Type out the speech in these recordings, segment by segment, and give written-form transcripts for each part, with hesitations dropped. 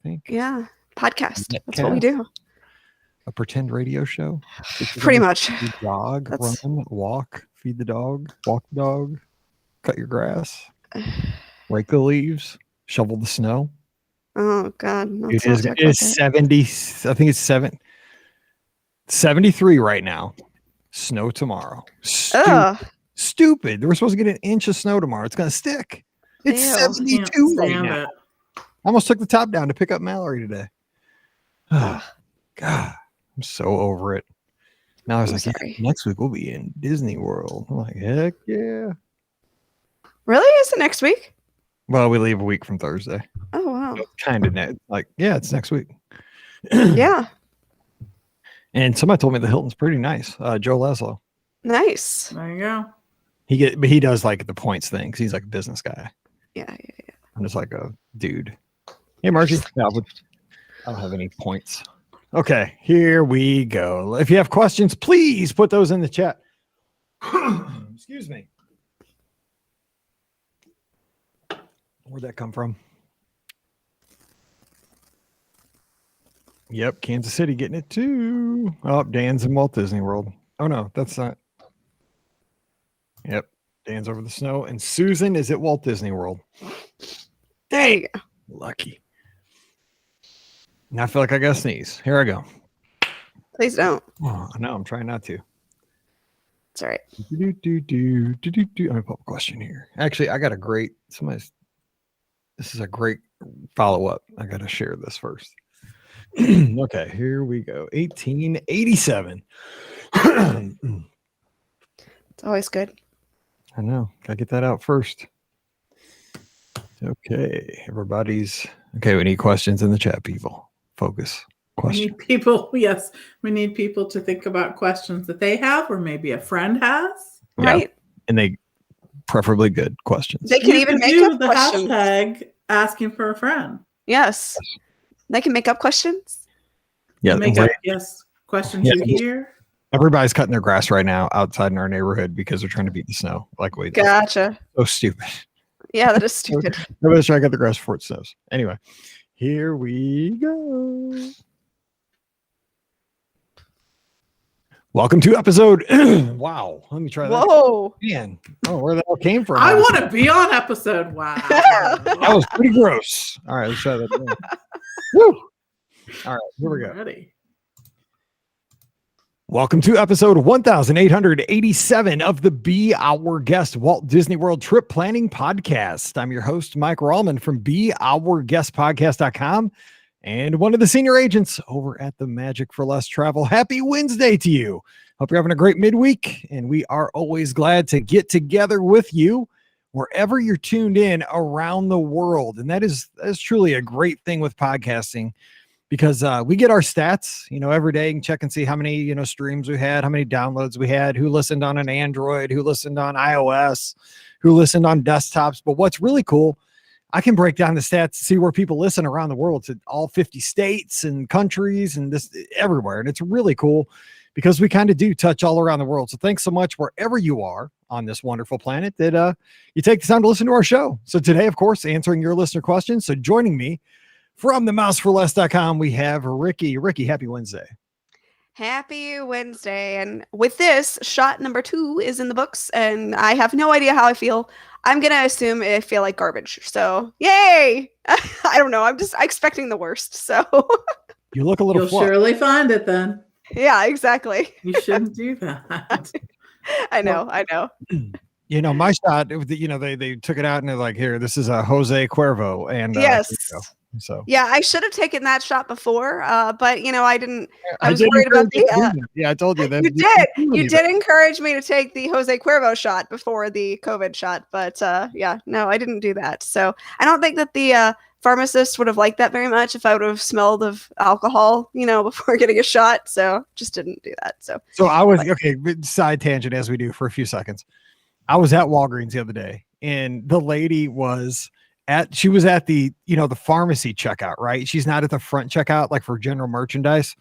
think. Yeah. Podcast. Netcast. That's what we do. A pretend radio show. Pretty much. Jog, run, walk, feed the dog, walk the dog, cut your grass, rake the leaves, shovel the snow. Oh God. It is 70. I think it's 73 right now. Snow tomorrow. Stupid. We're supposed to get an inch of snow tomorrow. It's going to stick. It's 72 right now. I almost took the top down to pick up Mallory today. Oh, God. I'm so over it. Now I was like, yeah, next week we'll be in Disney World. I'm like, heck yeah. Really? Is it next week? Well, we leave a week from Thursday. Oh, wow. So kind of like, yeah, it's next week. Yeah. And somebody told me the Hilton's pretty nice. Joe Laszlo. Nice. There you go. But he does like the points thing because he's like a business guy. Yeah. I'm just like a dude. Hey, Margie. I don't have any points. Okay, here we go. If you have questions, please put those in the chat. Excuse me. Where'd that come from? Yep, Kansas City getting it too. Oh, Dan's in Walt Disney World. Oh, no, that's not. Yep, Dan's over the snow. And Susan is at Walt Disney World. There you go. Lucky. Now I feel like I got to sneeze. Here I go. Please don't. Oh, no, I'm trying not to. It's all right. I'm going to put a question here. Actually, I got a great, this is a great follow-up. I got to share this first. Okay, here we go. 1887. It's always good. I know. Got to get that out first. Okay, everybody's... Okay, we need questions in the chat, people. Focus. Question. We need people to think about questions that they have or maybe a friend has. Right. Yeah. And they preferably good questions. They can even make up the questions. hashtag asking for a friend. Yes. They can make up questions. Yeah. Questions you hear. Everybody's cutting their grass right now outside in our neighborhood because they're trying to beat the snow. Gotcha. So stupid. Yeah, that is stupid. Everybody's trying to cut the grass before it snows. Anyway, here we go. Welcome to episode. Wow. Let me try that. Whoa. Man. Oh, where that all came from. I want to be on episode. Wow. That was pretty gross. All right, let's try that again. Woo. All right, here we go. Ready. Welcome to episode 1887 of the Be Our Guest Walt Disney World Trip Planning Podcast. I'm your host, Mike Rallman from BeOurGuestPodcast.com and one of the senior agents over at the Magic for Less Travel. Happy Wednesday to you. Hope you're having a great midweek, and we are always glad to get together with you wherever you're tuned in around the world. And that is truly a great thing with podcasting. Because we get our stats, every day and check and see how many, streams we had, how many downloads we had, who listened on an Android, who listened on iOS, who listened on desktops. But what's really cool, I can break down the stats to see where people listen around the world to all 50 states and countries and this everywhere. And it's really cool because we kind of do touch all around the world. So thanks so much wherever you are on this wonderful planet that you take the time to listen to our show. So today, of course, answering your listener questions. So joining me from themouseforless.com, we have Ricky. Ricky, happy Wednesday. Happy Wednesday. And with this, shot number 2 is in the books, and I have no idea how I feel. I'm going to assume I feel like garbage. So, yay! I don't know. I'm just expecting the worst. So, you look a little You'll surely find it then. Yeah, exactly. You shouldn't do that. I know. My shot, they took it out and they're like, here, this is a Jose Cuervo. And yes. So yeah, I should have taken that shot before, but I didn't. I was worried about the. Yeah, I told you that. You did encourage me to take the Jose Cuervo shot before the COVID shot, but no, I didn't do that. So I don't think that the pharmacist would have liked that very much if I would have smelled of alcohol, before getting a shot. So just didn't do that. So I was side tangent as we do for a few seconds. I was at Walgreens the other day, and the lady was. She was at the, the pharmacy checkout, right? She's not at the front checkout, like for general merchandise.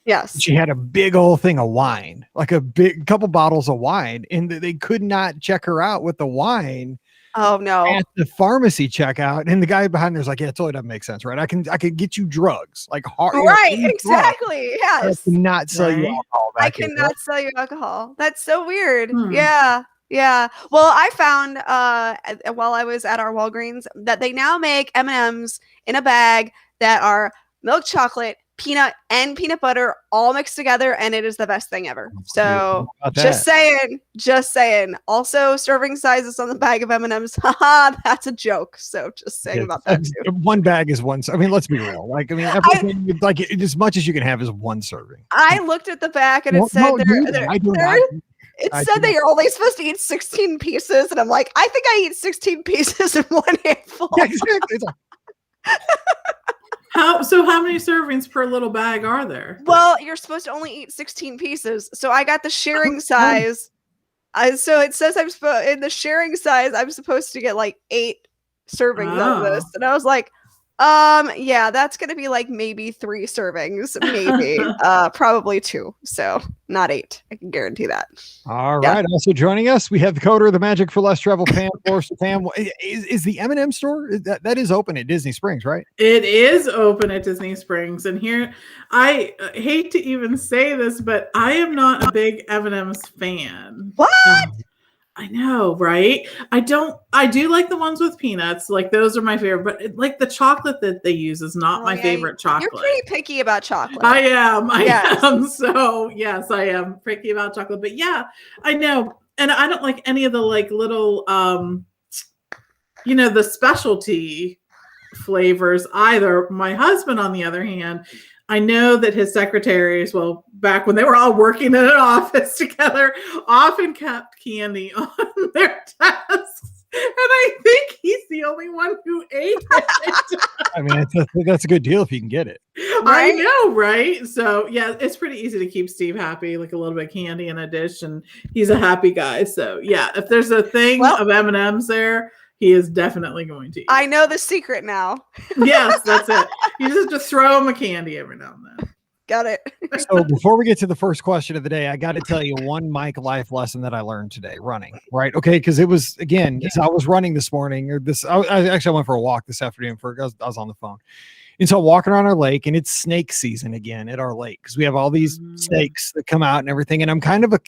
Yes. She had a big old thing of wine, like a big couple bottles of wine, and they could not check her out with the wine Oh no. at the pharmacy checkout, and the guy behind there's like, yeah, it totally doesn't make sense, right? I can get you drugs, like hard, Right, any drug. exactly. I Yes. cannot sell you Right. alcohol I back here. cannot sell you alcohol. That's so weird. Hmm. Yeah. Yeah. Well, I found while I was at our Walgreens that they now make M&Ms in a bag that are milk chocolate, peanut, and peanut butter all mixed together, and it is the best thing ever. So just saying. Also, serving sizes on the bag of M&Ms. Haha, that's a joke. So just saying about that too. One bag is one. I mean, let's be real. Like, I mean, everything, like as much as you can have is one serving. I looked at the back and it said I do not. it said that you're only supposed to eat 16 pieces, and I'm like, I think I eat 16 pieces in one handful. Yeah, exactly. It's like, How many servings per little bag are there? Well, you're supposed to only eat 16 pieces, so I got the sharing size. So it says in the sharing size, I'm supposed to get like 8 servings of this, and I was like, yeah, that's gonna be like maybe 3 servings, maybe, probably 2, so not 8. I can guarantee that. all right. Also joining us, we have the coder of the Magic for Less Travel, Pam Forster. Pam, is the M&M store that is open at Disney Springs, right? It is open at Disney Springs, and here I hate to even say this, but I am not a big M&M's fan. What? I know, right? I do like the ones with peanuts. Like those are my favorite, but like the chocolate that they use is not my favorite chocolate. You're pretty picky about chocolate. I am. So yes, I am picky about chocolate, but yeah, I know. And I don't like any of the like little, the specialty flavors either. My husband, on the other hand, I know that his secretaries, well, back when they were all working in an office together, often kept candy on their desks. And I think he's the only one who ate it. I mean, that's a good deal if you can get it. Right? I know, right? So, yeah, it's pretty easy to keep Steve happy, like a little bit of candy in a dish, and he's a happy guy. So, yeah, if there's a thing of M&Ms there, he is definitely going to eat. I know the secret now. Yes, that's it. You just have to throw him a candy every now and then. Got it. So before we get to the first question of the day, I got to tell you one Mike life lesson that I learned today running, right? Okay. Cause it was, again, as I was running this morning I went for a walk this afternoon I was on the phone. And so I'm walking around our lake, and it's snake season again at our lake, because we have all these snakes that come out and everything. And I'm kind of I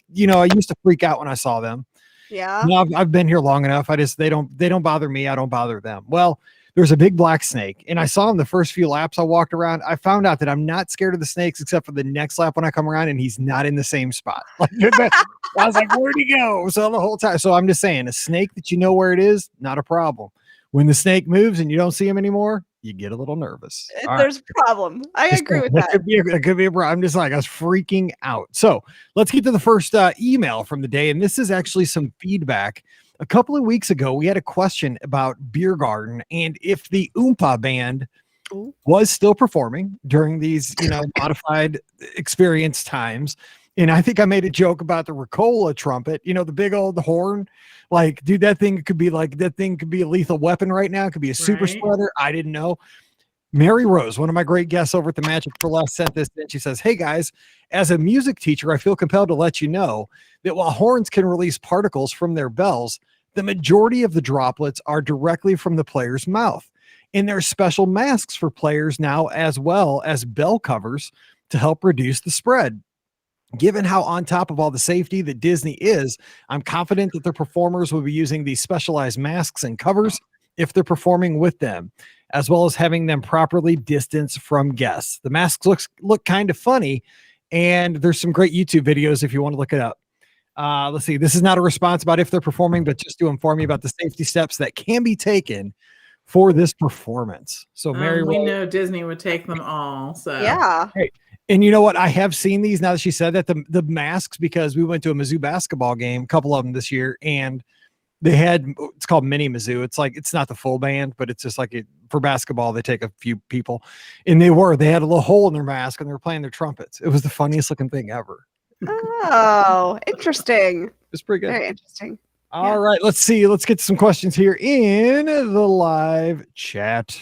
used to freak out when I saw them. Yeah. No, I've been here long enough. They don't bother me. I don't bother them. Well, there's a big black snake, and I saw him the first few laps I walked around. I found out that I'm not scared of the snakes except for the next lap when I come around and he's not in the same spot. Like, I was like, where'd he go? So the whole time. So I'm just saying, a snake that you know where it is, not a problem. When the snake moves and you don't see him anymore, you get a little nervous. There's a problem. I agree with that. It could be a problem. I'm just like, I was freaking out. So let's get to the first email from the day. And this is actually some feedback. A couple of weeks ago, we had a question about Beer Garden and if the Oompa band was still performing during these, modified experience times. And I think I made a joke about the Ricola trumpet, the big old horn. Like, dude, that thing could be a lethal weapon right now. It could be a super spreader. I didn't know. Mary Rose, one of my great guests over at the Magic for Less, sent this in. She says, hey guys, as a music teacher, I feel compelled to let you know that while horns can release particles from their bells, the majority of the droplets are directly from the player's mouth. And there are special masks for players now, as well as bell covers, to help reduce the spread. Given how on top of all the safety that Disney is, I'm confident that their performers will be using these specialized masks and covers if they're performing with them, as well as having them properly distanced from guests. The masks look kind of funny, and there's some great YouTube videos if you want to look it up. Let's see. This is not a response about if they're performing, but just to inform you about the safety steps that can be taken for this performance. So Mary, we know Disney would take them all. So yeah. Hey, and you know what? I have seen these now that she said that, the masks, because we went to a Mizzou basketball game, a couple of them this year, and they had, it's called mini Mizzou. It's like, it's not the full band, but it's just like for basketball, they take a few people, and they had a little hole in their mask and they were playing their trumpets. It was the funniest looking thing ever. Oh, interesting. It's pretty good. Very interesting. All right, let's see. Let's get some questions here in the live chat.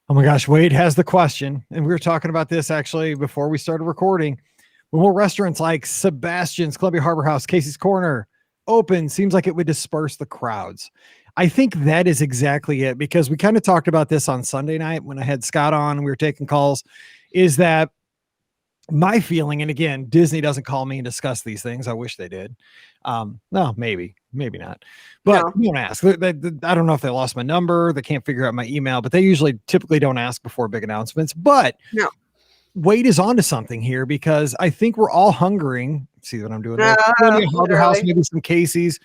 Oh my gosh, Wade has the question. And we were talking about this actually before we started recording. When will restaurants like Sebastian's, Columbia Harbor House, Casey's Corner, open seems like it would disperse the crowds. I think that is exactly it, because we kind of talked about this on Sunday night when I had Scott on and we were taking calls, is that my feeling, and again, Disney doesn't call me and discuss these things. I wish they did. No, maybe not, but you don't ask. I don't know if they lost my number. They can't figure out my email, but they typically don't ask before big announcements. But no, Wade is onto something here, because I think we're all hungering. See what I'm doing there? Harbor House, maybe some Casey's,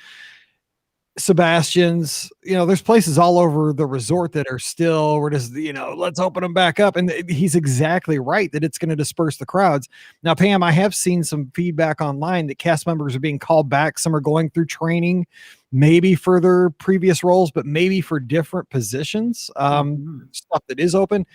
Sebastian's, there's places all over the resort that are still, we're just, let's open them back up. And he's exactly right that it's going to disperse the crowds. Now, Pam, I have seen some feedback online that cast members are being called back. Some are going through training, maybe for their previous roles, but maybe for different positions, stuff that is open.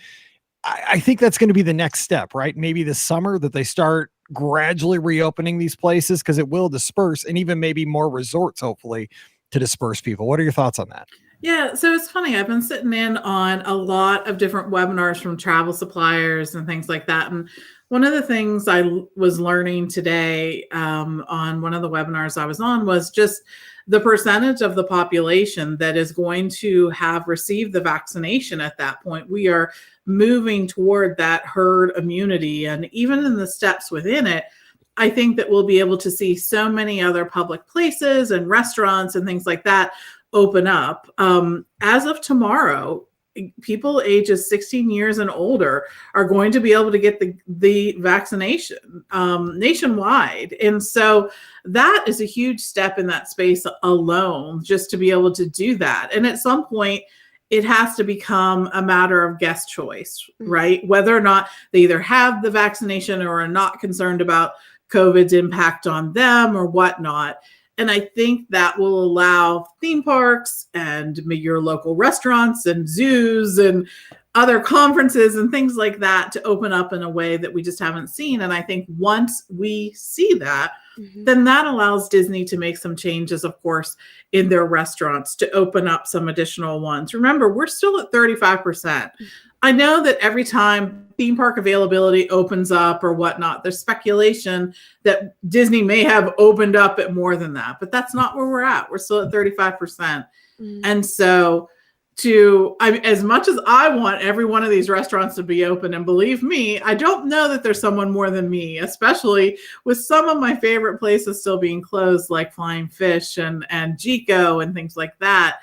I think that's going to be the next step, right? Maybe this summer that they start gradually reopening these places, because it will disperse, and even maybe more resorts, hopefully, to disperse people. What are your thoughts on that? Yeah, so it's funny. I've been sitting in on a lot of different webinars from travel suppliers and things like that. And one of the things I was learning today on one of the webinars I was on was just the percentage of the population that is going to have received the vaccination at that point. We are moving toward that herd immunity. And even in the steps within it, I think that we'll be able to see so many other public places and restaurants and things like that open up. As of tomorrow, people ages 16 years and older are going to be able to get the vaccination nationwide. And so that is a huge step in that space alone, just to be able to do that. And at some point, it has to become a matter of guest choice, right? Whether or not they either have the vaccination or are not concerned about COVID's impact on them or whatnot. And I think that will allow theme parks and your local restaurants and zoos and other conferences and things like that to open up in a way that we just haven't seen. And I think once we see that, then that allows Disney to make some changes, of course, in their restaurants to open up some additional ones. Remember, we're still at 35%. I know that every time theme park availability opens up or whatnot, there's speculation that Disney may have opened up at more than that, but that's not where we're at. We're still at 35%. And so as much as I want every one of these restaurants to be open, and believe me, I don't know that there's someone more than me, especially with some of my favorite places still being closed, like Flying Fish and Chico and things like that.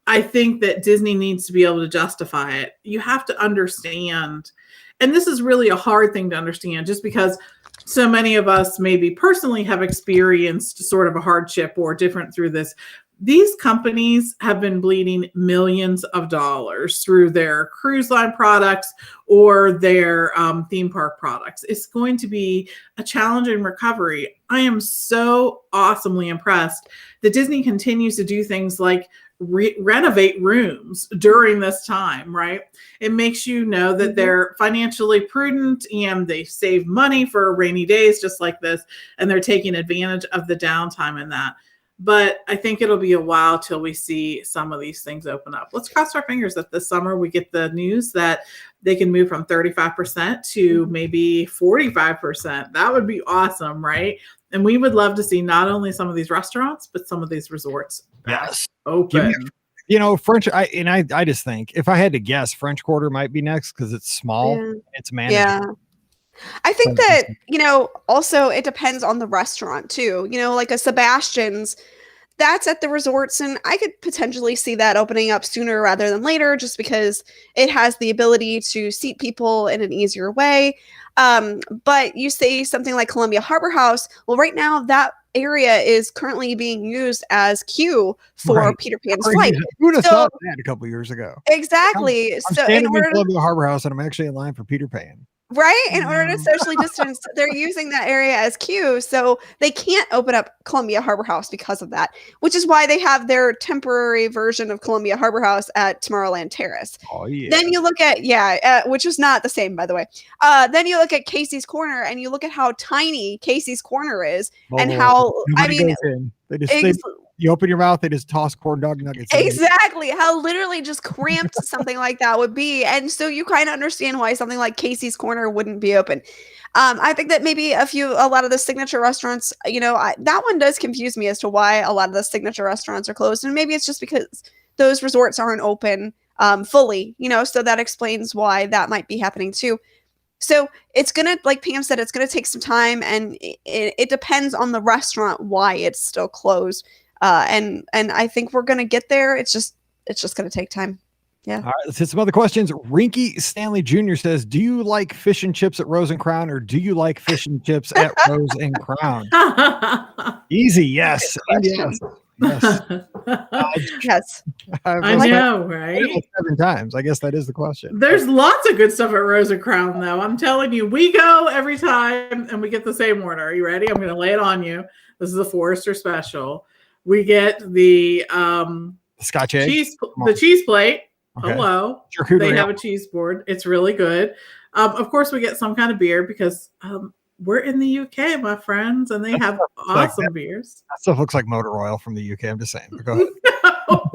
I think that Disney needs to be able to justify it. You have to understand, and this is really a hard thing to understand, just because so many of us maybe personally have experienced sort of a hardship or different through this. These companies have been bleeding millions of dollars through their cruise line products or their theme park products. It's going to be a challenging recovery. I am so awesomely impressed that Disney continues to do things like renovate rooms during this time, right? It makes you know that they're financially prudent and they save money for rainy days just like this, and they're taking advantage of the downtime in that. But I think it'll be a while till we see some of these things open up. Let's cross our fingers that this summer we get the news that they can move from 35% to maybe 45%. That would be awesome, right? And we would love to see not only some of these restaurants, but some of these resorts open. French, I just think if I had to guess, French Quarter might be next because it's small. It's manageable. Yeah. I think that, also it depends on the restaurant too. Like a Sebastian's, that's at the resorts, and I could potentially see that opening up sooner rather than later just because it has the ability to seat people in an easier way. But you say something like Columbia Harbor House, well, right now that area is currently being used as queue for Peter Pan's flight. Who would have thought that a couple years ago? Exactly. I'm standing in Columbia Harbor House and I'm actually in line for Peter Pan. Right? In order to socially distance, they're using that area as queue. So they can't open up Columbia Harbor House because of that, which is why they have their temporary version of Columbia Harbor House at Tomorrowland Terrace. Oh, yeah. Then you look at, which is not the same, by the way. Then you look at Casey's Corner and you look at how tiny Casey's Corner is and how, You open your mouth, they just toss corn dog nuggets. Exactly. How literally just cramped something like that would be. And so you kind of understand why something like Casey's Corner wouldn't be open. I think that maybe a lot of the signature restaurants, that one does confuse me as to why a lot of the signature restaurants are closed. And maybe it's just because those resorts aren't open fully, so that explains why that might be happening too. So it's going to, like Pam said, it's going to take some time, and it depends on the restaurant why it's still closed. And I think we're going to get there. It's just going to take time. Yeah. All right, let's hit some other questions. Rinky Stanley Jr. says, do you like fish and chips at Rose and Crown, or do you like fish and chips at Rose and Crown? Easy. Yes. Yes. Yes. Yes. I know, right? 7 times. I guess that is the question. There's lots of good stuff at Rose and Crown, though. I'm telling you, we go every time and we get the same order. Are you ready? I'm going to lay it on you. This is the Forrester special. We get the Scotch egg, the cheese plate. Okay. Hello. They have a cheese board. It's really good. Of course, we get some kind of beer because we're in the UK, my friends, and they have awesome beers. That stuff looks like motor oil from the UK. I'm just saying. Go ahead. No,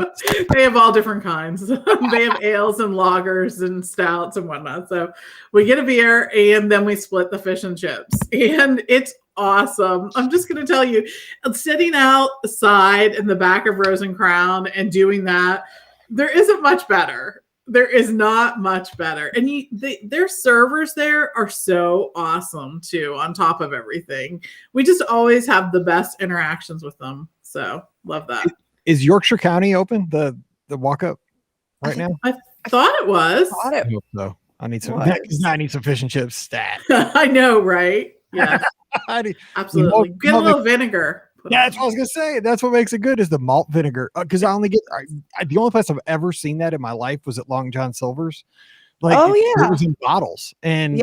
they have all different kinds. They have ales and lagers and stouts and whatnot. So we get a beer and then we split the fish and chips, and it's awesome. I'm just going to tell you, sitting outside in the back of Rose and Crown and doing that, there isn't much better. There is not much better. And their servers there are so awesome too, on top of everything. We just always have the best interactions with them. So love that. Is Yorkshire County open, the walk up right now? I thought it was. I hope so. I need some fish and chips stat. I know, right? Yeah. Absolutely. Get a little vinegar. Yeah, that's what I was gonna say. That's what makes it good is the malt vinegar. Because I only get the only place I've ever seen that in my life was at Long John Silver's. It was in bottles, and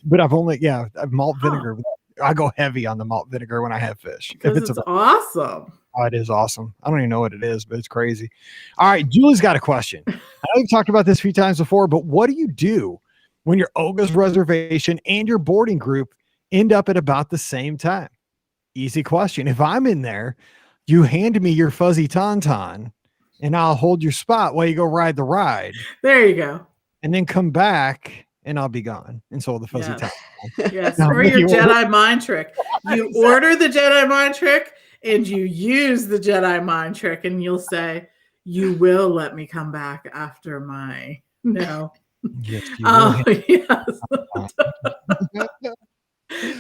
but I've malt vinegar. I go heavy on the malt vinegar when I have fish. If it's awesome. Oh, it is awesome. I don't even know what it is, but it's crazy. All right, Julie's got a question. I know we've talked about this a few times before, but what do you do when your Oga's reservation and your boarding group end up at about the same time? Easy question. If I'm in there, you hand me your fuzzy tauntaun and I'll hold your spot while you go ride the ride. There you go. And then come back and I'll be gone. And so the fuzzy tauntaun. Yes. Or your Jedi mind trick. You order the Jedi mind trick and you use the Jedi mind trick, and you'll say, you will let me come back after my no. Yes, you will. Yes.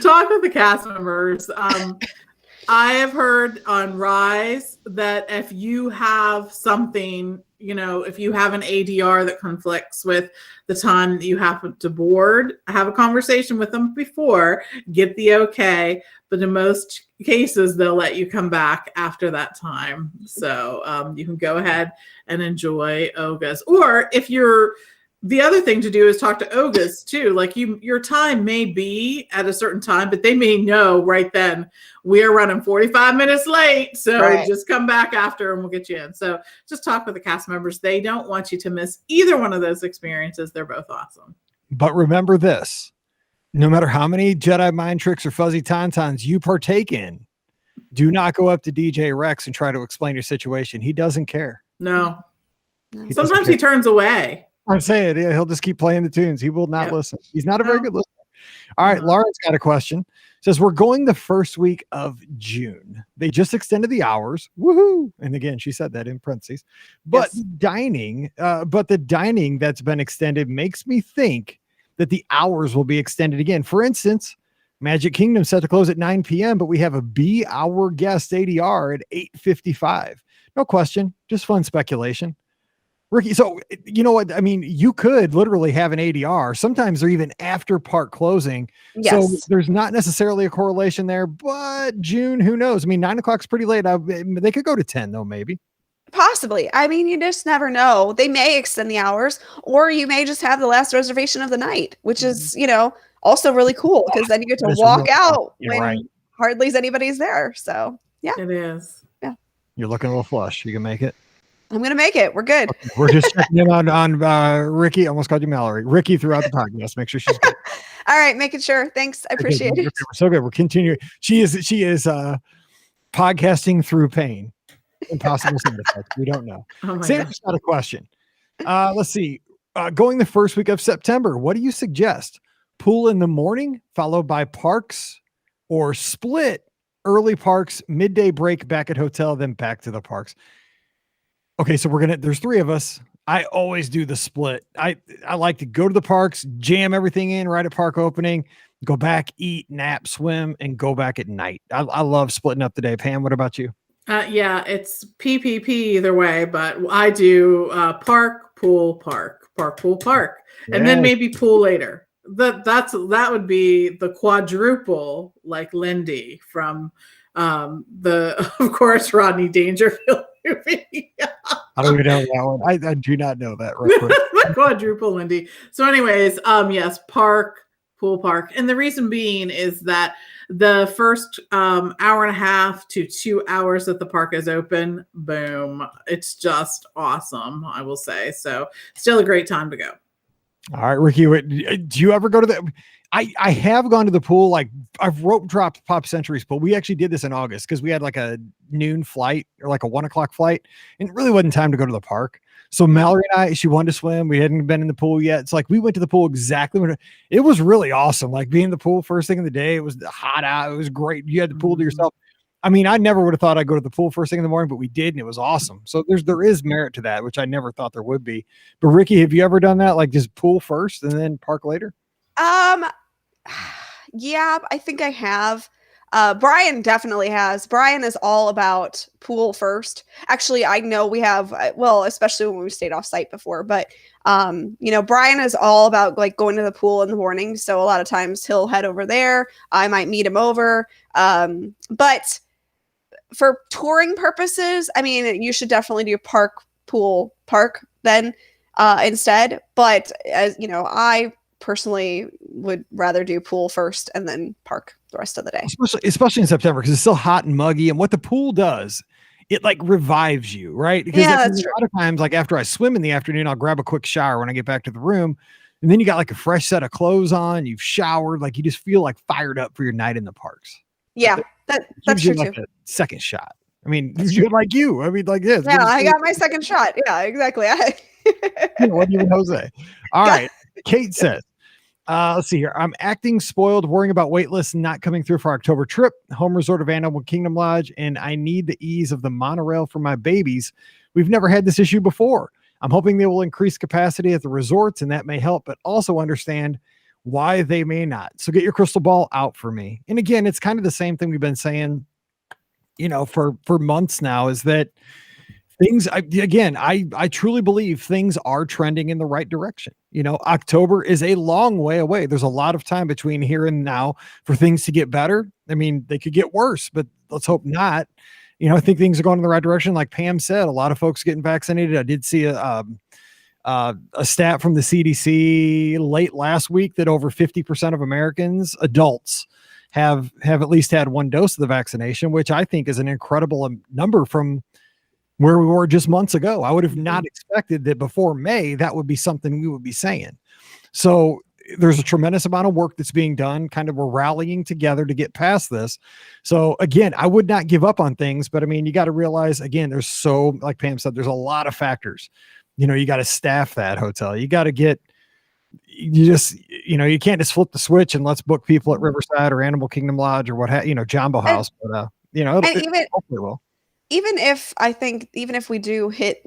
Talk with the cast members. I have heard on Rise that if you have something, if you have an ADR that conflicts with the time that you happen to board, have a conversation with them before, get the okay. But in most cases, they'll let you come back after that time. So you can go ahead and enjoy Oga's. Or if the other thing to do is talk to Oga's too. Like your time may be at a certain time, but they may know right then we are running 45 minutes late. So just come back after and we'll get you in. So just talk with the cast members. They don't want you to miss either one of those experiences. They're both awesome. But remember this, no matter how many Jedi mind tricks or fuzzy tauntauns you partake in, do not go up to DJ Rex and try to explain your situation. He doesn't care. No. Sometimes he turns away. I'm saying, he'll just keep playing the tunes. He will not listen. He's not a very good listener. All right, Lauren's got a question. Says, we're going the first week of June. They just extended the hours. Woohoo! And again, she said that in parentheses. But the dining that's been extended makes me think that the hours will be extended again. For instance, Magic Kingdom set to close at 9 p.m., but we have a B hour guest ADR at 8:55. No question, just fun speculation. Ricky, so you know what? I mean, you could literally have an ADR. Sometimes they're even after park closing. Yes. So there's not necessarily a correlation there, but June, who knows? I mean, 9 o'clock's pretty late. They could go to 10 though, maybe. Possibly. I mean, you just never know. They may extend the hours, or you may just have the last reservation of the night, which is, also really cool because then you get to walk out when hardly anybody's there. So yeah, it is. Yeah. You're looking a little flush. You can make it. I'm going to make it. We're good. Okay, we're just checking in on Ricky. Almost called you Mallory. Ricky throughout the podcast. Make sure she's good. All right. Making sure. Thanks. I appreciate it. We're so good. We're continuing. She is podcasting through pain. Impossible side effects. We don't know. Oh my Santa's got a question. Let's see. Going the first week of September, what do you suggest? Pool in the morning, followed by parks, or split early parks, midday break back at hotel, then back to the parks? Okay, so there's three of us. I always do the split. I like to go to the parks, jam everything in right at park opening, go back, eat, nap, swim, and go back at night. I love splitting up the day. Pam, what about you? Yeah, it's PPP either way, but I do park, pool, park, pool, park, and then maybe pool later. That would be the quadruple, like Lindy from of course Rodney Dangerfield movie. I don't even know that one. I do not know that. Real quick. The quadruple Lindy. So, anyways, yes, park, pool, park, and the reason being is that the first hour and a half to 2 hours that the park is open, boom, it's just awesome, I will say. So still a great time to go. All right, Ricky, do you ever go to the I have gone to the pool. Like I've rope dropped Pop Century's pool. We actually did this in August because we had like a noon flight or like a 1 o'clock flight, and it really wasn't time to go to the park. So Mallory and I, she wanted to swim. We hadn't been in the pool yet. It's like we went to the pool exactly when it was really awesome. Like being in the pool first thing in the day. It was hot out. It was great. You had the pool to yourself. I mean, I never would have thought I'd go to the pool first thing in the morning, but we did, and it was awesome. So there is merit to that, which I never thought there would be. But Ricky, have you ever done that? Like just pool first and then park later? Yeah, I think I have. Brian definitely has. Brian is all about pool first. Actually, I know we have, well, especially when we stayed off site before, but, Brian is all about like going to the pool in the morning. So a lot of times he'll head over there. I might meet him over. But for touring purposes, I mean, you should definitely do park, pool, park then, instead. But as you know, I personally would rather do pool first and then park the rest of the day, especially in September, because it's still hot and muggy. And what the pool does, it like revives you, right? Because that's true. A lot of times, like after I swim in the afternoon, I'll grab a quick shower when I get back to the room, and then you got like a fresh set of clothes on, you've showered, like you just feel like fired up for your night in the parks. Yeah, that's true like too. A second shot. I mean, like you. I mean, like this. Yeah, I got my second shot. Yeah, exactly. What even Jose? All right. Kate says, let's see here. I'm acting spoiled, worrying about wait lists not coming through for our October trip, home resort of Animal Kingdom Lodge, and I need the ease of the monorail for my babies. We've never had this issue before. I'm hoping they will increase capacity at the resorts, and that may help, but also understand why they may not. So get your crystal ball out for me. And again, it's kind of the same thing we've been saying, for months now, is that things, I truly believe things are trending in the right direction. October is a long way away. There's a lot of time between here and now for things to get better. I mean, they could get worse, but let's hope not. I think things are going in the right direction. Like Pam said, a lot of folks getting vaccinated. I did see a stat from the CDC late last week that over 50% of Americans, adults, have at least had one dose of the vaccination, which I think is an incredible number from where we were just months ago. I would have not expected that before May, that would be something we would be saying. So there's a tremendous amount of work that's being done. Kind of we're rallying together to get past this. So again, I would not give up on things, but I mean, you got to realize again, like Pam said, there's a lot of factors. You got to staff that hotel. You got to you can't just flip the switch and let's book people at Riverside or Animal Kingdom Lodge or Jumbo House, but hopefully will. Even if we do hit,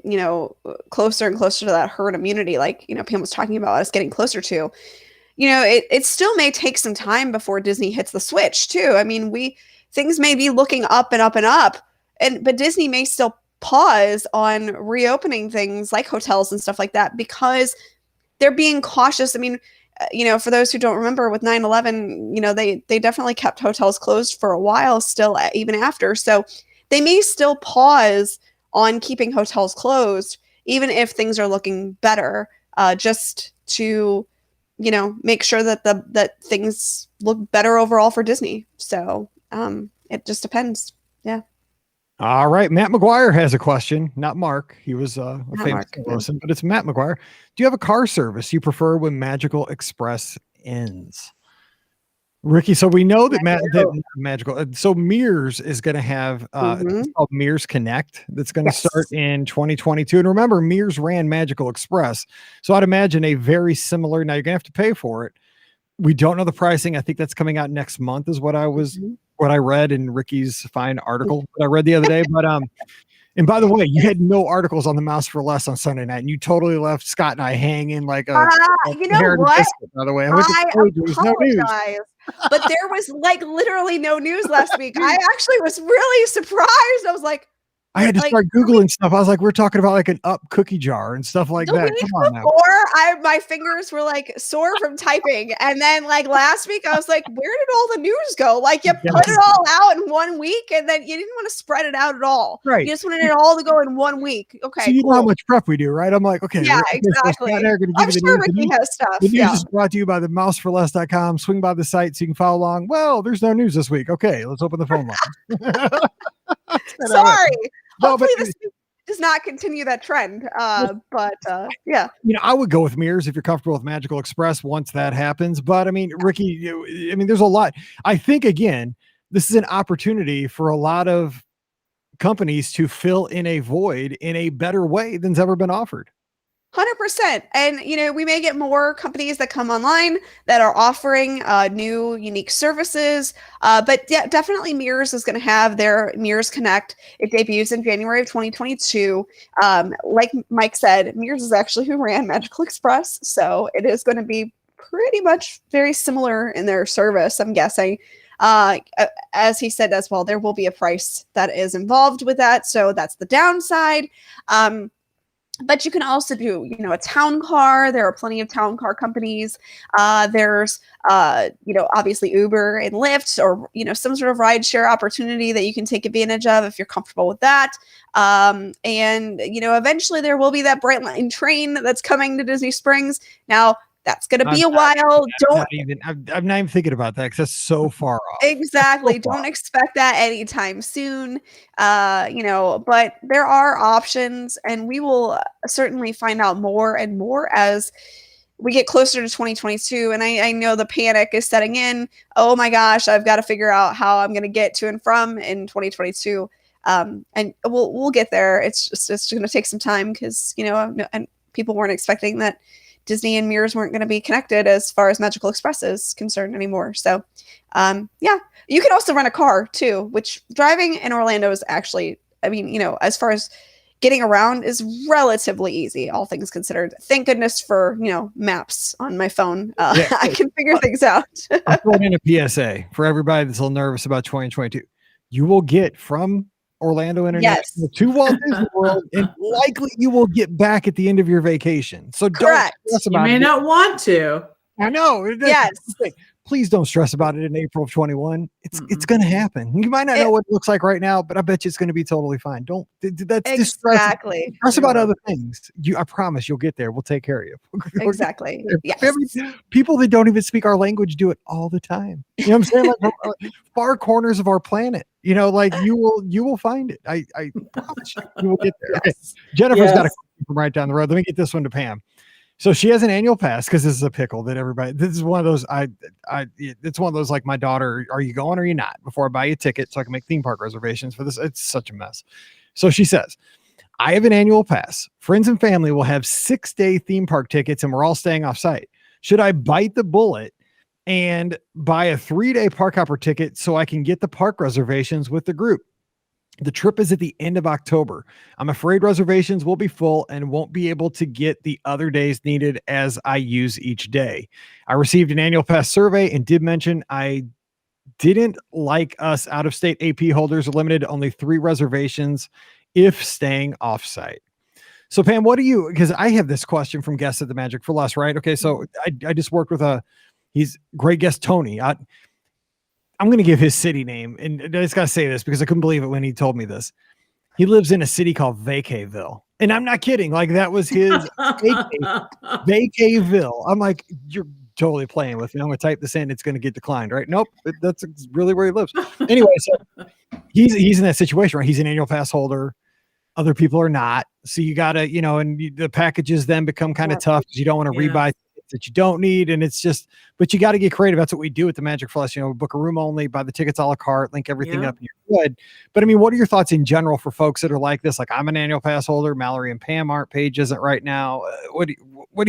closer and closer to that herd immunity, like, Pam was talking about us getting closer to, it still may take some time before Disney hits the switch too. I mean, things may be looking up and up and up, but Disney may still pause on reopening things like hotels and stuff like that because they're being cautious. I mean, for those who don't remember with 9/11, they definitely kept hotels closed for a while still, even after. So they may still pause on keeping hotels closed, even if things are looking better, just to, make sure that things look better overall for Disney. So it just depends. Yeah. All right. Matt McGuire has a question, not Mark. He was a famous person, but it's Matt McGuire. Do you have a car service you prefer when Magical Express ends? Ricky, so we know that, Magical. magical. So Mears is going to have it's called Mears Connect. That's going to start in 2022. And remember, Mears ran Magical Express, so I'd imagine a very similar. Now you're going to have to pay for it. We don't know the pricing. I think that's coming out next month, is what I read in Ricky's fine article that I read the other day. But and by the way, you had no articles on the Mouse for Less on Sunday night, and you totally left Scott and I hanging like a you know what? biscuit, by the way, I apologize, but there was like literally no news last week. I actually was really surprised. I was like, I had to start Googling stuff. I was like, we're talking about like an up cookie jar and stuff like that. Come on now. My fingers were like sore from typing. And then like last week, I was like, where did all the news go? Like you put it all out in 1 week and then you didn't want to spread it out at all. Right. You just wanted it all to go in 1 week. Okay. So you know how much prep we do, right? I'm like, okay. Yeah, exactly. I'm sure Ricky has stuff. The news is brought to you by the mouseforless.com. Swing by the site so you can follow along. Well, there's no news this week. Okay, let's open the phone line. Sorry. Hopefully this does not continue that trend. But yeah. I would go with Mears if you're comfortable with Magical Express once that happens. But I mean, Ricky, there's a lot. I think, again, this is an opportunity for a lot of companies to fill in a void in a better way than's ever been offered. 100%. And, we may get more companies that come online that are offering new, unique services. But yeah, definitely Mears is going to have their Mears Connect. It debuts in January of 2022. Like Mike said, Mears is actually who ran Magical Express. So it is going to be pretty much very similar in their service, I'm guessing. As he said as well, there will be a price that is involved with that. So that's the downside. But you can also do, a town car. There are plenty of town car companies. There's, obviously Uber and Lyft or, some sort of rideshare opportunity that you can take advantage of if you're comfortable with that. And, eventually there will be that Brightline train that's coming to Disney Springs. Now, that's going to be a while. I'm not even thinking about that because that's so far off. Exactly. Don't expect that anytime soon. But there are options, and we will certainly find out more and more as we get closer to 2022. And I know the panic is setting in. Oh my gosh, I've got to figure out how I'm going to get to and from in 2022. And we'll get there. It's going to take some time because, and people weren't expecting that Disney and Mears weren't going to be connected as far as Magical Express is concerned anymore. So, you can also rent a car too, which driving in Orlando is actually, as far as getting around is relatively easy, all things considered. Thank goodness for, maps on my phone. I can figure things out. I'm throwing in a PSA for everybody that's a little nervous about 2022. You will get from Orlando International to Walt Disney World, and likely you will get back at the end of your vacation. So don't stress about it. You may not want to. I know. Yes. Please don't stress about it in April of 21. It's going to happen. You might not know what it looks like right now, but I bet you it's going to be totally fine. Don't. That's exactly. Stress about other things. I promise you'll get there. We'll take care of you. Exactly. Yes. People that don't even speak our language do it all the time. You know what I'm saying? Like far corners of our planet. Like you will find it. I promise you will get there. Yes. Okay. Jennifer's got a question from right down the road. Let me get this one to Pam. So she has an annual pass because this is a pickle that this is one of those, it's one of those, like my daughter, are you going or are you not? Before I buy you a ticket so I can make theme park reservations for this. It's such a mess. So she says, I have an annual pass. Friends and family will have 6-day theme park tickets and we're all staying off site. Should I bite the bullet and buy a 3-day park hopper ticket so I can get the park reservations with the group? The trip is at the end of October. I'm afraid reservations will be full and won't be able to get the other days needed as I use each day. I received an annual pass survey and did mention I didn't like us out-of-state AP holders are limited to only 3 reservations if staying off-site. So Pam, because I have this question from guests at the Magic for Less, right? Okay, so I just worked with he's great guest, Tony. I'm going to give his city name, and I just got to say this because I couldn't believe it when he told me this. He lives in a city called Vacayville, and I'm not kidding. Like that was his Vacayville. I'm like, you're totally playing with me. I'm going to type this in. It's going to get declined, right? Nope. That's really where he lives. Anyway, so he's in that situation, right? He's an annual pass holder. Other people are not. So you got to, and the packages then become kind of tough because you don't want to rebuy that you don't need. And it's just, but you got to get creative. That's what we do at the Magic for Less. Book a room only, buy the tickets a la carte, link everything up, and you're good. But I mean, what are your thoughts in general for folks that are like this? Like, I'm an annual pass holder. Mallory and Pam aren't. Paige isn't right now. What do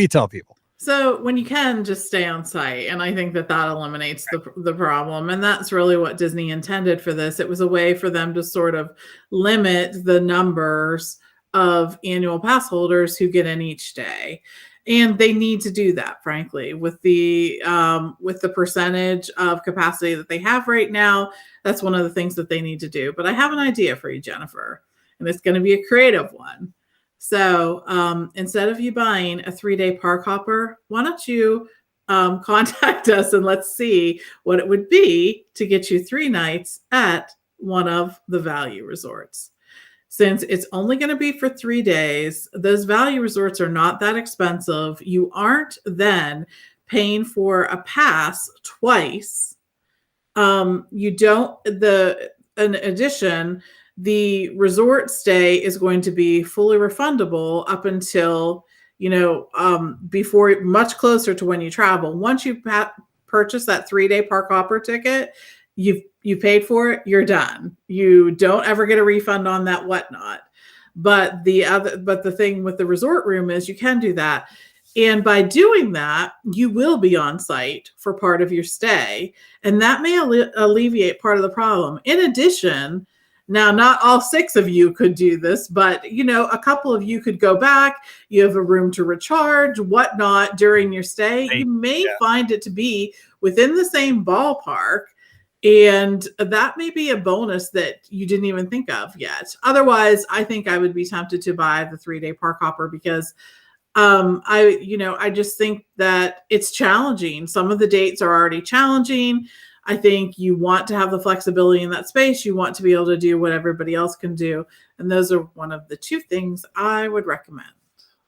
you tell people? So when you can, just stay on site. And I think that eliminates the problem. And that's really what Disney intended for this. It was a way for them to sort of limit the numbers of annual pass holders who get in each day. And they need to do that, frankly, with the percentage of capacity that they have right now. That's one of the things that they need to do. But I have an idea for you, Jennifer, and it's going to be a creative one. So instead of you buying a 3-day park hopper, why don't you contact us and let's see what it would be to get you 3 nights at one of the value resorts. Since it's only going to be for 3 days, those value resorts are not that expensive. You aren't then paying for a pass twice. You don't, in addition, the resort stay is going to be fully refundable up until, before much closer to when you travel. Once you purchase that 3-day park hopper ticket, you paid for it, you're done. You don't ever get a refund on that whatnot. But the thing with the resort room is you can do that. And by doing that, you will be on site for part of your stay. And that may alleviate part of the problem. In addition, now, not all 6 of you could do this, but, a couple of you could go back. You have a room to recharge, whatnot during your stay. You may find it to be within the same ballpark. And that may be a bonus that you didn't even think of yet. Otherwise, I think I would be tempted to buy the 3-day park hopper because I just think that it's challenging. Some of the dates are already challenging. I think you want to have the flexibility in that space. You want to be able to do what everybody else can do. And those are one of the 2 things I would recommend.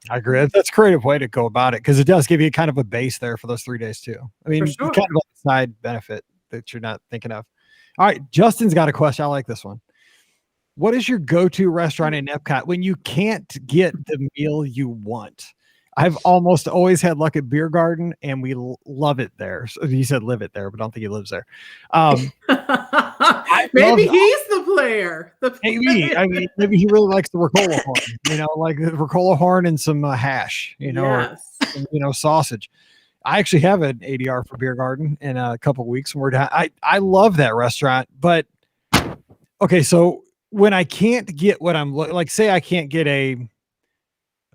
I agree. That's a creative way to go about it because it does give you kind of a base there for those 3 days too. I mean, kind of like a side benefit that you're not thinking of. All right. Justin's got a question. I like this one. What is your go-to restaurant in Epcot when you can't get the meal you want? I've almost always had luck at Beer Garden, and we love it there. So he said live it there, but I don't think he lives there. Maybe he's the player. Maybe. I mean, maybe he really likes the Ricola horn, like the Ricola horn and some hash, yes. or, sausage. I actually have an ADR for Beer Garden in a couple of weeks when we're done. I love that restaurant, but okay. So when I can't get what I'm like, say I can't get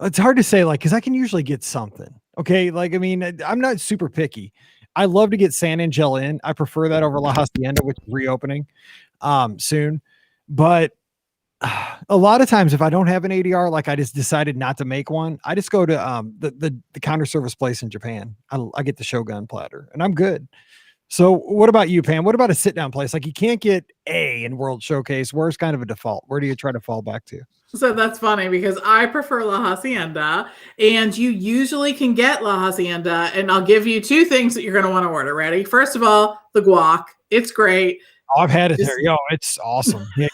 it's hard to say, cause I can usually get something. Okay. I mean, I'm not super picky. I love to get San Angel in. I prefer that over La Hacienda, which is reopening soon. But a lot of times if I don't have an ADR, I just decided not to make one, I just go to the counter service place in Japan. I get the Shogun platter and I'm good. So what about you, Pam? What about a sit down place? You can't get in World Showcase. Where's kind of a default? Where do you try to fall back to? So that's funny because I prefer La Hacienda and you usually can get La Hacienda. And I'll give you 2 things that you're going to want to order. Ready? First of all, the guac. It's great. Oh, I've had it there. Yo, it's awesome. Yeah,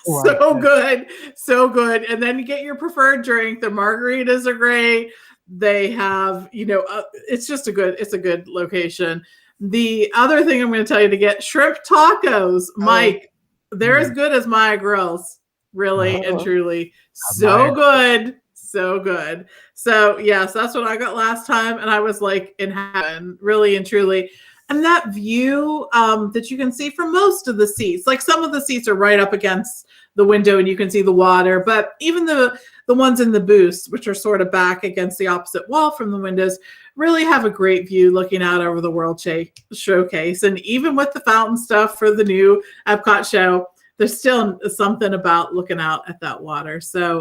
good. So good. And then you get your preferred drink. The margaritas are great. They have, it's a good location. The other thing I'm going to tell you to get shrimp tacos, Mike, they're as good as Maya Grills. Really and truly. So good. So good. So yes, that's what I got last time. And I was in heaven, really and truly. And that view that you can see from most of the seats, some of the seats are right up against the window and you can see the water, but even the ones in the booths, which are sort of back against the opposite wall from the windows, really have a great view looking out over the World Showcase. And even with the fountain stuff for the new Epcot show, there's still something about looking out at that water. So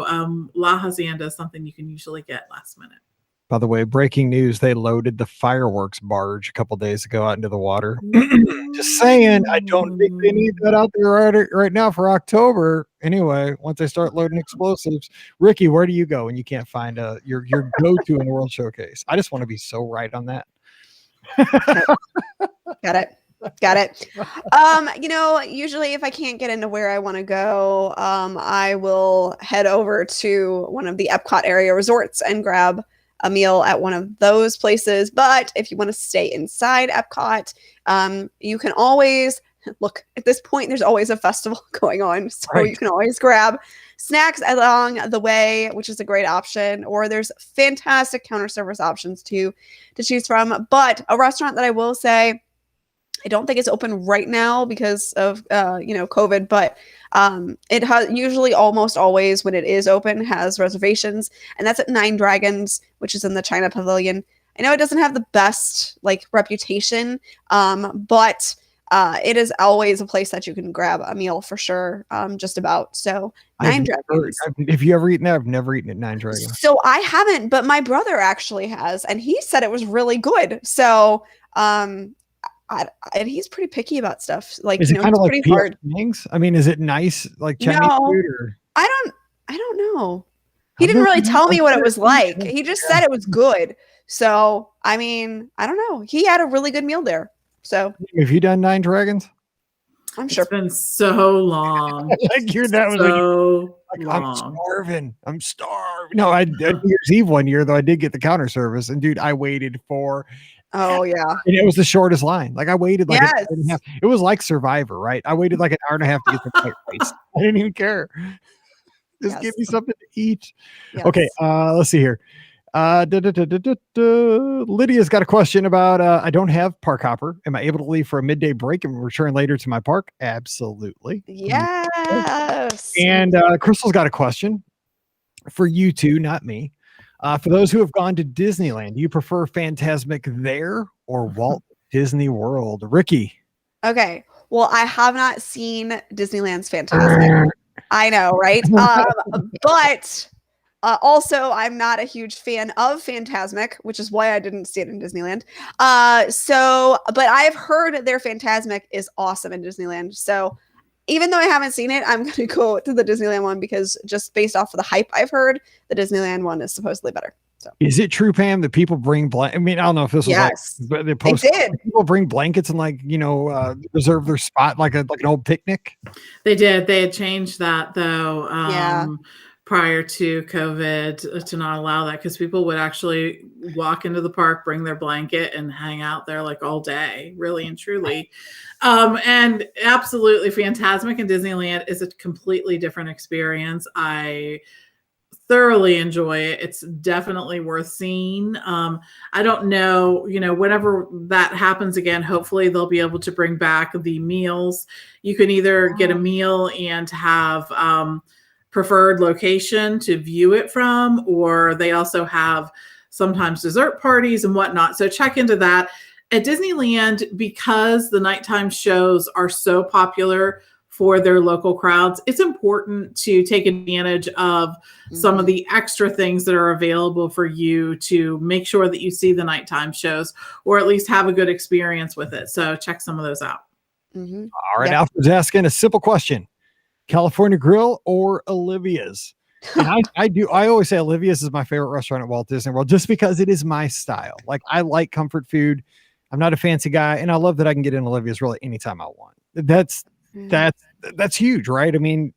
La Hacienda is something you can usually get last minute. By the way, breaking news, they loaded the fireworks barge a couple days ago out into the water. Just saying, I don't think they need that out there right now for October. Anyway, once they start loading explosives. Ricky, where do you go when you can't find your go-to in the World Showcase? I just want to be so right on that. Got it. Usually if I can't get into where I want to go, I will head over to one of the Epcot area resorts and grab a meal at one of those places. But if you want to stay inside Epcot, you can always look, at this point, there's always a festival going on. So you can always grab snacks along the way, which is a great option. Or there's fantastic counter service options too to choose from. But a restaurant that I will say, I don't think it's open right now because of COVID, but it has usually almost always when it is open has reservations, and that's at Nine Dragons, which is in the China Pavilion. I know it doesn't have the best reputation, but it is always a place that you can grab a meal for sure, just about. So Nine Dragons. Have you ever eaten there? I've never eaten at Nine Dragons. So I haven't, but my brother actually has, and he said it was really good. So and he's pretty picky about stuff. Like, is it kind of like pretty hard. Wings? I mean, is it nice like Chinese food? Or? I don't know. He didn't really tell me what it was like. He just said it was good. So, I mean, I don't know. He had a really good meal there. So, have you done Nine Dragons? I'm sure. It's been so long. Like you're that was so like, long. I'm starving. No, I did New Year's Eve one year though. I did get the counter service, and dude, I waited for. Oh yeah, and it was the shortest line. Like I waited like yes. It was like Survivor, right? I waited like an hour and a half to get the right place. I didn't even care. Just give me something to eat. Yes. Okay, let's see here. Lydia's got a question about I don't have Park Hopper. Am I able to leave for a midday break and return later to my park? Absolutely. Yes. And Crystal's got a question for you two, not me. For those who have gone to Disneyland, do you prefer Fantasmic there or Walt Disney World? Ricky. Okay. Well, I have not seen Disneyland's Fantasmic. I know, right? But also, I'm not a huge fan of Fantasmic, which is why I didn't see it in Disneyland. But I've heard their Fantasmic is awesome in Disneyland. So even though I haven't seen it, I'm going to go to the Disneyland one because just based off of the hype I've heard, the Disneyland one is supposedly better. So, is it true, Pam, that people bring I mean, I don't know if this was but they did. People bring blankets and reserve their spot like an old picnic. They did. They had changed that though. Prior to COVID to not allow that because people would actually walk into the park, bring their blanket and hang out there like all day, really and truly. And absolutely Fantasmic and Disneyland is a completely different experience. I thoroughly enjoy it. It's definitely worth seeing. I don't know, whenever that happens again, hopefully they'll be able to bring back the meals. You can either get a meal and have, preferred location to view it from, or they also have sometimes dessert parties and whatnot. So check into that. At Disneyland, because the nighttime shows are so popular for their local crowds, it's important to take advantage of some of the extra things that are available for you to make sure that you see the nighttime shows or at least have a good experience with it. So check some of those out. Mm-hmm. All right. Alfred's asking a simple question. California Grill or Olivia's? And I always say Olivia's is my favorite restaurant at Walt Disney World just because it is my style. Like I like comfort food. I'm not a fancy guy, and I love that I can get in Olivia's really anytime I want. That's huge, right? I mean,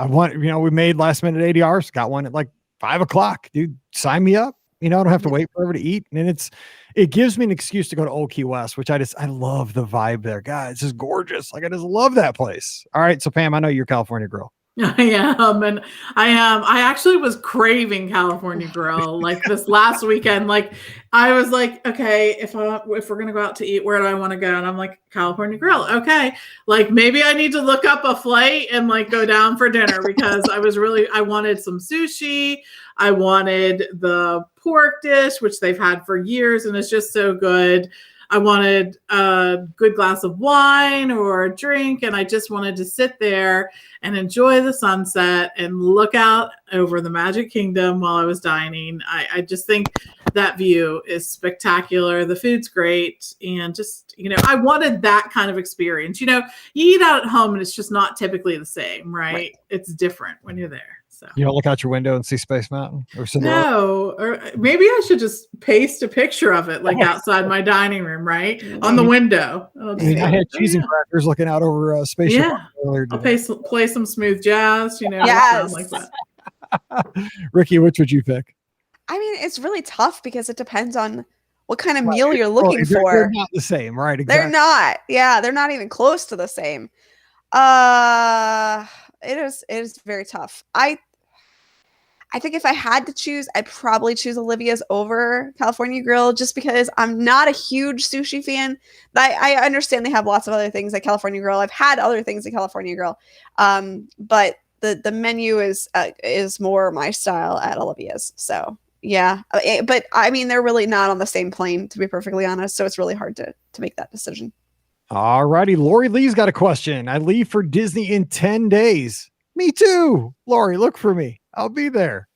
we made last minute ADRs, got one at like 5:00. Dude, sign me up. I don't have to wait forever to eat. And it gives me an excuse to go to Old Key West, which I love the vibe there. God, it's just gorgeous. Like I just love that place. All right. So Pam, I know you're California Grill. I am. And I am. I actually was craving California Grill like this last weekend. Like I was like, okay, if we're going to go out to eat, where do I want to go? And I'm like, California Grill. Okay. Like maybe I need to look up a flight and like go down for dinner because I wanted some sushi. I wanted the pork dish, which they've had for years. And it's just so good. I wanted a good glass of wine or a drink, and I just wanted to sit there and enjoy the sunset and look out over the Magic Kingdom while I was dining. I just think that view is spectacular. The food's great. And just, I wanted that kind of experience. You eat out at home and it's just not typically the same, right? It's different when you're there. So. You don't look out your window and see Space Mountain or something? No, or maybe I should just paste a picture of it like outside my dining room, right? On the window. I had cheese and crackers looking out over Space Mountain earlier today. I'll play some smooth jazz, yes. like that. Ricky, which would you pick? I mean, it's really tough because it depends on what kind of Right. meal you're Well, looking they're for. not the same, right? They're Exactly. not. Yeah, they're not even close to the same. Uh, it is very tough. I think if I had to choose, I'd probably choose Olivia's over California Grill just because I'm not a huge sushi fan. I understand they have lots of other things at California Grill. I've had other things at California Grill. But the menu is more my style at Olivia's. So yeah. But I mean they're really not on the same plane, to be perfectly honest. So it's really hard to make that decision. All righty. Lori Lee's got a question. I leave for Disney in 10 days. Me too. Lori, look for me. I'll be there.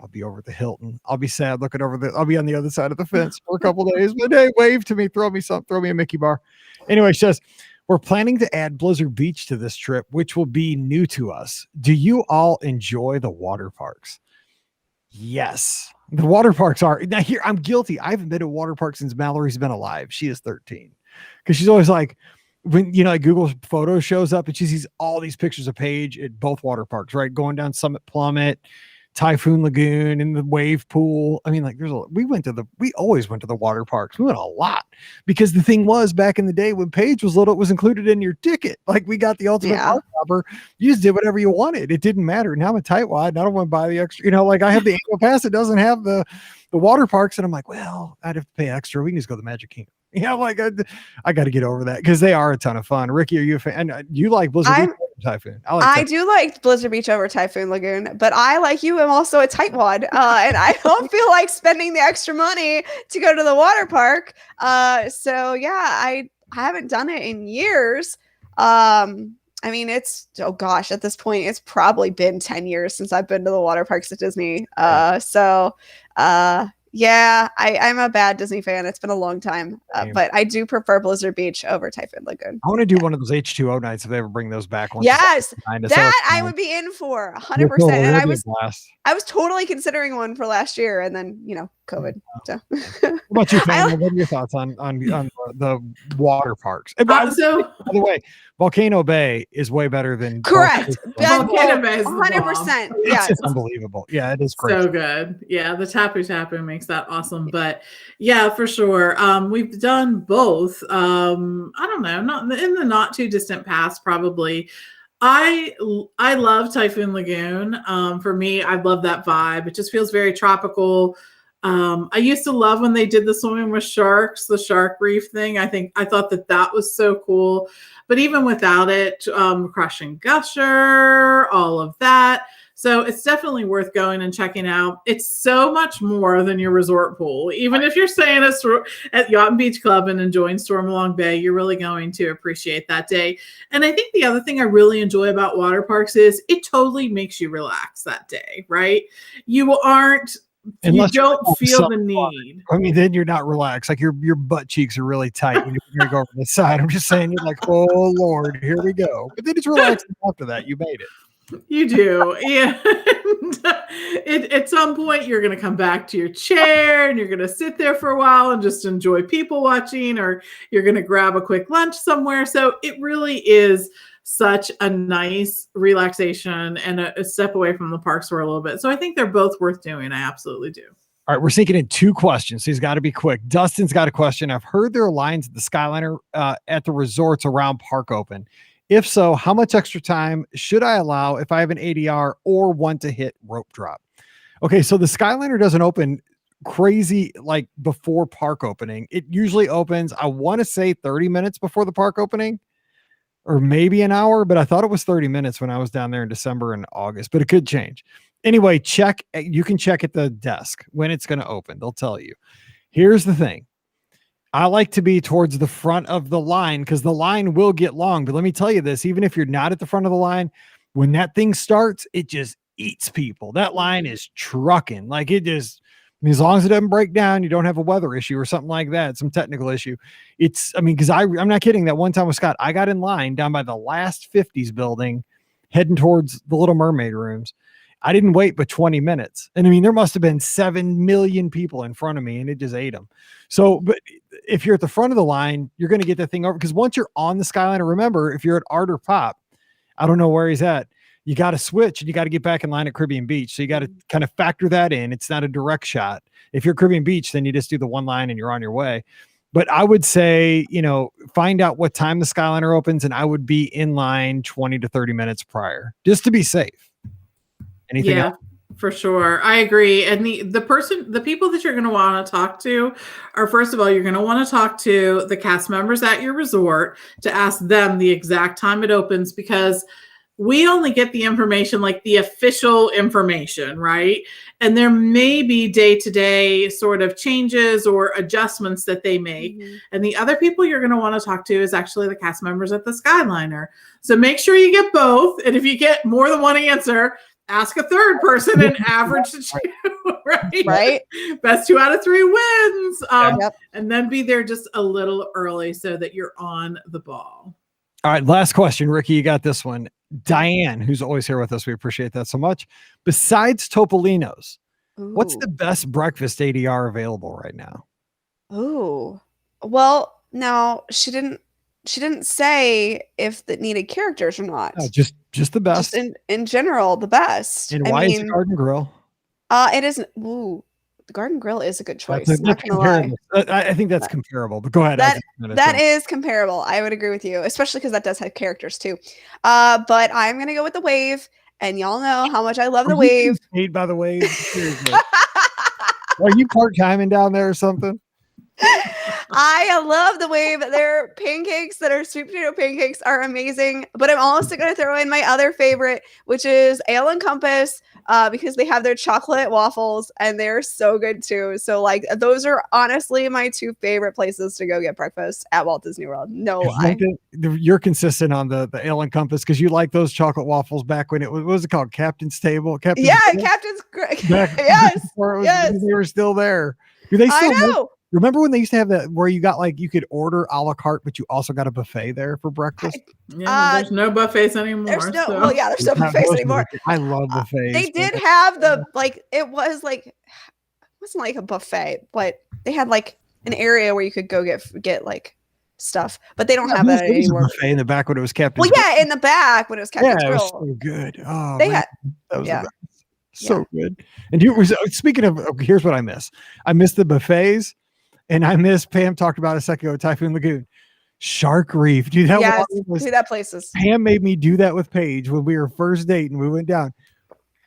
I'll be over at the Hilton. I'll be sad looking I'll be on the other side of the fence for a couple days. But hey, wave to me, throw me a Mickey bar. Anyway, she says, we're planning to add Blizzard Beach to this trip, which will be new to us. Do you all enjoy the water parks? Yes. The water parks are now here. I'm guilty. I haven't been to a water park since Mallory's been alive. She is 13. Because she's always like, when like Google Photos shows up and she sees all these pictures of Paige at both water parks, right? Going down Summit Plummet, Typhoon Lagoon, and the wave pool. I mean, like we always went to the water parks. We went a lot because the thing was back in the day when Paige was little, it was included in your ticket. Like we got the ultimate park hopper. You just did whatever you wanted. It didn't matter. Now I'm a tightwad and I don't want to buy the extra, like I have the annual pass. It doesn't have the water parks. And I'm like, well, I'd have to pay extra. We can just go to the Magic Kingdom. Like I got to get over that because they are a ton of fun. Ricky, are you a fan? And you like Blizzard Beach over Typhoon? I do like Blizzard Beach over Typhoon Lagoon, but I, like you, am also a tightwad, and I don't feel like spending the extra money to go to the water park. So yeah, I haven't done it in years. I mean, at this point, it's probably been 10 years since I've been to the water parks at Disney. Yeah, I'm a bad Disney fan. It's been a long time, but I do prefer Blizzard Beach over Typhoon Lagoon. I want to do one of those H2O nights if they ever bring those back. Yes, that I would be in for 100%. And I was totally considering one for last year, and then COVID. So. What about you, Pam? What are your thoughts on the water parks? And by the way, Volcano Bay is way better than correct. Volcano Bay is 100%. Yeah, it's unbelievable. Yeah, it is great. So good. Yeah, the Tapu makes that awesome. But yeah, for sure. We've done both. I don't know, not in the not too distant past, probably. I love Typhoon Lagoon. For me, I love that vibe. It just feels very tropical. I used to love when they did the swimming with sharks, the shark reef thing. I thought that was so cool. But even without it, Crush and Gusher, all of that. So it's definitely worth going and checking out. It's so much more than your resort pool. Even if you're staying at Yacht and Beach Club and enjoying Stormalong Bay, you're really going to appreciate that day. And I think the other thing I really enjoy about water parks is it totally makes you relax that day, right? You don't feel the need. I mean, then you're not relaxed. Like your butt cheeks are really tight when you're going to go over the side. I'm just saying, you're like, oh Lord, here we go. But then it's relaxing after that. You made it. You do. Yeah. At some point, you're going to come back to your chair and you're going to sit there for a while and just enjoy people watching, or you're going to grab a quick lunch somewhere. So it really is such a nice relaxation and a step away from the parks for a little bit. So I think they're both worth doing. I absolutely do. All right, we're sinking in 2 questions, so he's got to be quick. Dustin's got a question. I've heard there are lines at the Skyliner at the resorts around park open. If so, how much extra time should I allow if I have an ADR or want to hit rope drop? Okay, so the Skyliner doesn't open crazy like before park opening. It usually opens, I want to say 30 minutes before the park opening, or maybe an hour, but I thought it was 30 minutes when I was down there in December and August, but it could change. Anyway, you can check at the desk when it's going to open. They'll tell you. Here's the thing. I like to be towards the front of the line because the line will get long. But let me tell you this, even if you're not at the front of the line, when that thing starts, it just eats people. That line is trucking. Like it just, as long as it doesn't break down, you don't have a weather issue or something like that, some technical issue. Because I'm not kidding. That one time with Scott, I got in line down by the last 50s building, heading towards the Little Mermaid rooms. I didn't wait but 20 minutes. And I mean, there must have been 7 million people in front of me and it just ate them. So, but if you're at the front of the line, you're going to get the thing over. Because once you're on the Skyliner, remember, if you're at Art or Pop, I don't know where he's at. you got to switch and you got to get back in line at Caribbean Beach. So you got to kind of factor that in. It's not a direct shot. If you're Caribbean Beach, then you just do the one line and you're on your way. But I would say, find out what time the Skyliner opens, and I would be in line 20 to 30 minutes prior just to be safe. Anything else? For sure. I agree. And the people that you're going to want to talk to are, first of all, you're going to want to talk to the cast members at your resort to ask them the exact time it opens, because we only get the information, like the official information, right? And there may be day-to-day sort of changes or adjustments that they make. Mm-hmm. And the other people you're going to want to talk to is actually the cast members at the Skyliner. So make sure you get both. And if you get more than one answer, ask a third person and average the two, right? Best 2 out of 3 wins. And then be there just a little early so that you're on the ball. All right, last question. Ricky, you got this one. Diane, who's always here with us, we appreciate that so much. Besides Topolino's, what's the best breakfast ADR available right now? Oh, well, now she didn't say if it needed characters or not. No, just the best. Just in general, the best. And why is the Garden Grill? It isn't. Ooh, the Garden Grill is a good choice. Not gonna lie. I think that's comparable, but go ahead. That is comparable. I would agree with you, especially because that does have characters too. But I'm gonna go with the Wave, and y'all know how much I love the Wave. Paid by the Wave. Seriously. Are you part-timing down there or something? I love the Wave. Their pancakes that are sweet potato pancakes are amazing. But I'm also going to throw in my other favorite, which is Ale and Compass, because they have their chocolate waffles and they're so good too. So like those are honestly my 2 favorite places to go get breakfast at Walt Disney World. No lie. You're consistent on the Ale and Compass because you like those chocolate waffles back when it was, what was it called? Captain's Table? Captain's yes. They were still there. Do they still I know. Remember when they used to have that where you got like you could order a la carte, but you also got a buffet there for breakfast? There's no buffets anymore. There's no buffets anymore. I love buffets. They did have it wasn't like a buffet, but they had like an area where you could go get like stuff, but they don't have that anymore. A buffet in the back when it was Captain's. Well, yeah, in the back when it was Captain's Grill. It was so good. Oh, they man. had that was so good. And speaking of, here's what I miss. I miss the buffets. And I miss, Pam talked about a second ago, Typhoon Lagoon. Shark Reef. Dude, that place is. Pam made me do that with Paige when we were first dating. We went down.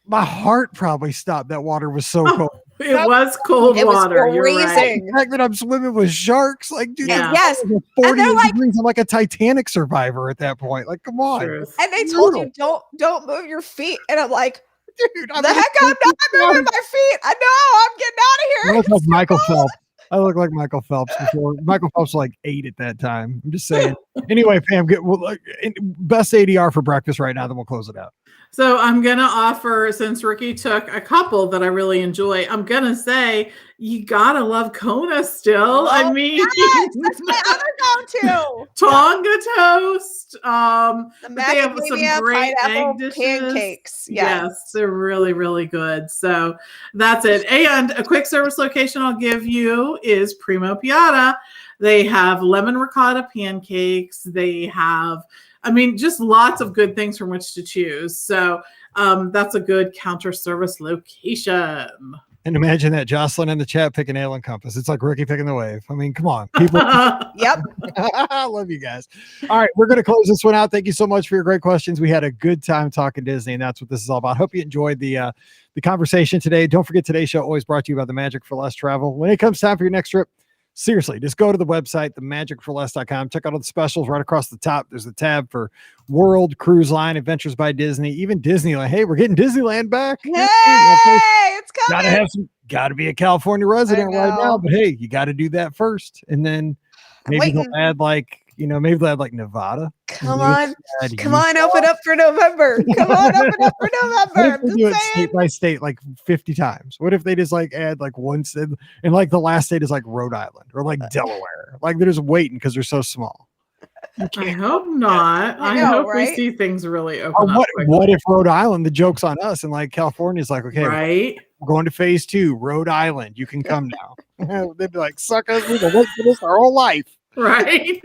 My heart probably stopped. That water was so cold. It was cold water. You're right. The fact that I'm swimming with sharks, like, dude, yes. 40 degrees. I'm like a Titanic survivor at that point. Like, come on. Truth. And they told you don't move your feet. And I'm like, dude, I'm not moving my feet. I know. I'm getting out of here. I look like Michael Phelps. I look like Michael Phelps before. Michael Phelps was like 8 at that time. I'm just saying. Anyway, Pam, best ADR for breakfast right now, then we'll close it out. So I'm going to offer, since Ricky took a couple that I really enjoy, I'm going to say you got to love Kona still. I mean, yes, that's my other go-to. Tonga toast. The they have some great egg dishes. Pancakes. Yes, they're really, really good. So that's it. And a quick service location I'll give you is Primo Piatti. They have lemon ricotta pancakes. They have, just lots of good things from which to choose. So that's a good counter service location. And imagine that Jocelyn in the chat picking Ale and Compass. It's like Ricky picking the Wave. I mean, come on, people. Yep. I love you guys. All right, we're going to close this one out. Thank you so much for your great questions. We had a good time talking Disney, and that's what this is all about. Hope you enjoyed the conversation today. Don't forget, today's show always brought to you by the Magic for Less Travel. When it comes time for your next trip, seriously, just go to the website, themagicforless.com. Check out all the specials right across the top. There's a tab for World, Cruise Line, Adventures by Disney, even Disneyland. Hey, we're getting Disneyland back. Hey, it's coming. Got to be a California resident right now, but hey, you got to do that first. And then maybe they'll add Nevada. Come on, open up for November. Come on, open up for November. What if they do it state by state like 50 times? What if they just like add like one state and like the last state is like Rhode Island or like Delaware? Like they're just waiting because they're so small. I hope not. I hope we see things really open up. What if Rhode Island, the joke's on us, and like California's like, okay, right, we're going to phase 2, Rhode Island, you can come now. They'd be like, suck us, we've been waiting for this our whole life. Right.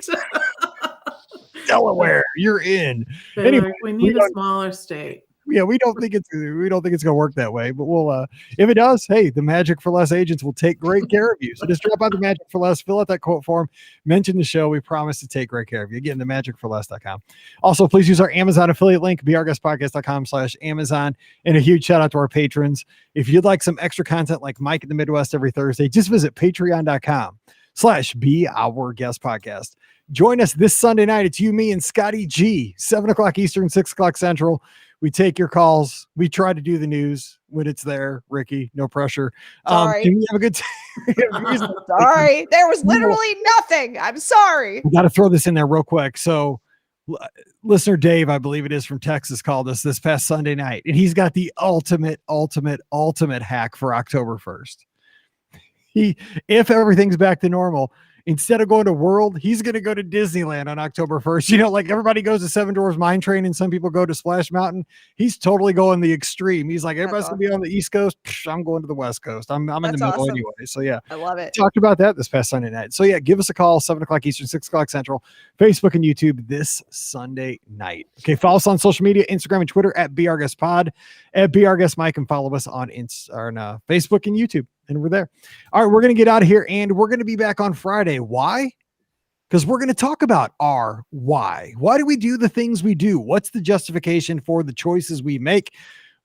Delaware, you're in. Anyway, we need a smaller state. Yeah, we don't think it's going to work that way, but we'll if it does, hey, the Magic for Less agents will take great care of you. So just drop out the Magic for Less, fill out that quote form, mention the show. We promise to take great care of you. Again, themagicforless.com. Also, please use our Amazon affiliate link, beourguestpodcast.com/Amazon. And a huge shout out to our patrons. If you'd like some extra content like Mike in the Midwest every Thursday, just visit patreon.com/beourguestpodcast. Join us this Sunday night. It's you, me, and Scotty G, 7 o'clock Eastern, 6 o'clock Central. We take your calls. We try to do the news when it's there. Ricky, no pressure. Sorry. Can we have a good time? Sorry. There was literally nothing. I'm sorry. We got to throw this in there real quick. So listener Dave, I believe it is, from Texas, called us this past Sunday night, and he's got the ultimate hack for October 1st. If everything's back to normal, instead of going to World, he's going to go to Disneyland on October 1st. You know, like everybody goes to Seven Dwarfs Mine Train and some people go to Splash Mountain. He's totally going the extreme. He's like, everybody's going to be on the East Coast. I'm going to the West Coast. I'm in the middle anyway. So yeah, I love it. Talked about that this past Sunday night. So yeah, give us a call, 7 o'clock Eastern, 6 o'clock Central, Facebook and YouTube this Sunday night. Okay, follow us on social media, Instagram and Twitter at BRGuestPod, at BRGuestMike, and follow us on Facebook and YouTube. And we're there. All right, we're going to get out of here, and we're going to be back on Friday. Why? Because we're going to talk about our why. Why do we do the things we do? What's the justification for the choices we make?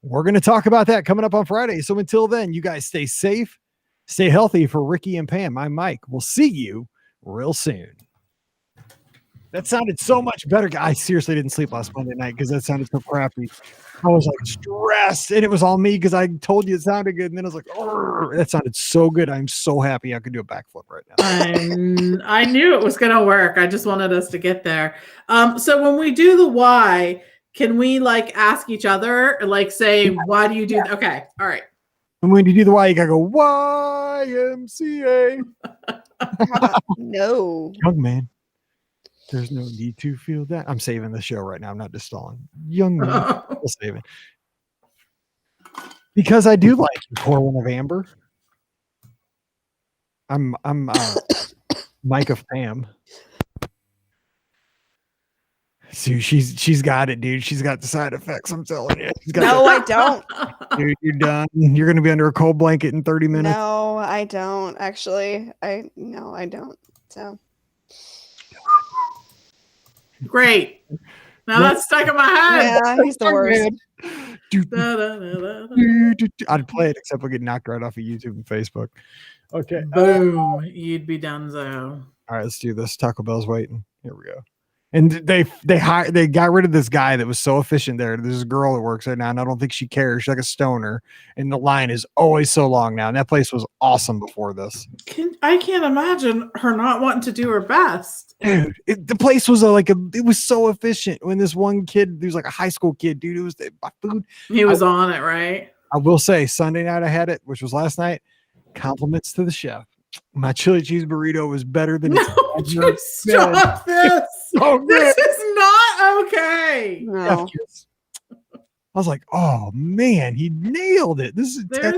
We're going to talk about that coming up on Friday. So until then, you guys stay safe, stay healthy. For Ricky and Pam, I'm Mike. We'll see you real soon. That sounded so much better. I seriously didn't sleep last Monday night because that sounded so crappy. I was like stressed, and it was all me because I told you it sounded good, and then I was like, that sounded so good. I'm so happy I could do a backflip right now. I knew it was going to work. I just wanted us to get there. So when we do the why, can we like ask each other, like say, why do you do that? Okay. All right. And when you do the why, you got to go YMCA. No. Young man. There's no need to feel that. I'm saving the show right now. I'm not just stalling. Young man, we'll save it. Because I do like you, Pour One of Amber. I'm Mike of Pam. See, she's got it, dude. She's got the side effects. I'm telling you. I don't. Dude, you're done. You're gonna be under a cold blanket in 30 minutes. No, I don't. Actually, I don't. So. Great. Now that's stuck in my head. Yeah, he's the worst. I'd play it, except we'll get knocked right off of YouTube and Facebook. Okay. Boom. You'd be donezo. All right, let's do this. Taco Bell's waiting. Here we go. And they got rid of this guy that was so efficient there. There's a girl that works there now, and I don't think she cares. She's like a stoner, and the line is always so long now. And that place was awesome before this. I can't imagine her not wanting to do her best. Dude, the place was it was so efficient. When this one kid, he was like a high school kid, dude, it was my food. He was on it, right? I will say Sunday night I had it, which was last night. Compliments to the chef. My chili cheese burrito was better than stop this. So this is not okay. No. I was like, oh man, he nailed it. There's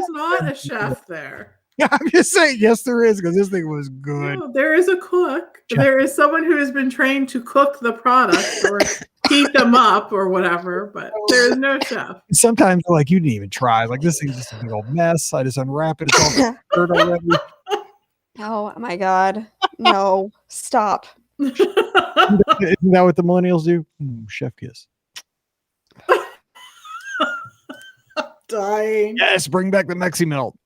not a chef there. Yeah, I'm just saying, yes, there is, because this thing was good. No, there is a cook. Chef. There is someone who has been trained to cook the products or heat them up or whatever, but there is no chef. Sometimes like you didn't even try. Like this thing's just a big old mess. I just unwrap it. It's all dirt already. Oh my God. No, stop. Isn't that what the millennials do? Chef kiss. Dying. Yes, bring back the Mexi melt.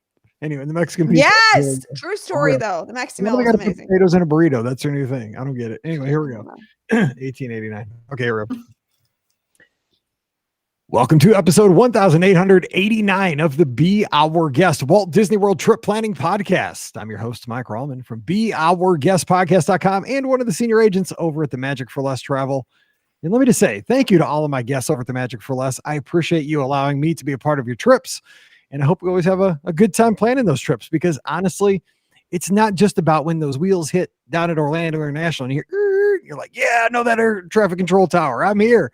Anyway, the Mexican pizza. Yes, true story though. The Mexican melt is amazing. Potatoes in a burrito. That's their new thing. I don't get it. Anyway, here we go. 1889. Okay, here we go. Welcome to episode 1889 of the Be Our Guest Walt Disney World Trip Planning Podcast. I'm your host, Mike Rallman from BeOurGuestPodcast.com and one of the senior agents over at the Magic for Less Travel. And let me just say thank you to all of my guests over at the Magic for Less. I appreciate you allowing me to be a part of your trips. And I hope we always have a good time planning those trips, because honestly, it's not just about when those wheels hit down at Orlando International and you're like, yeah, I know that air traffic control tower. I'm here.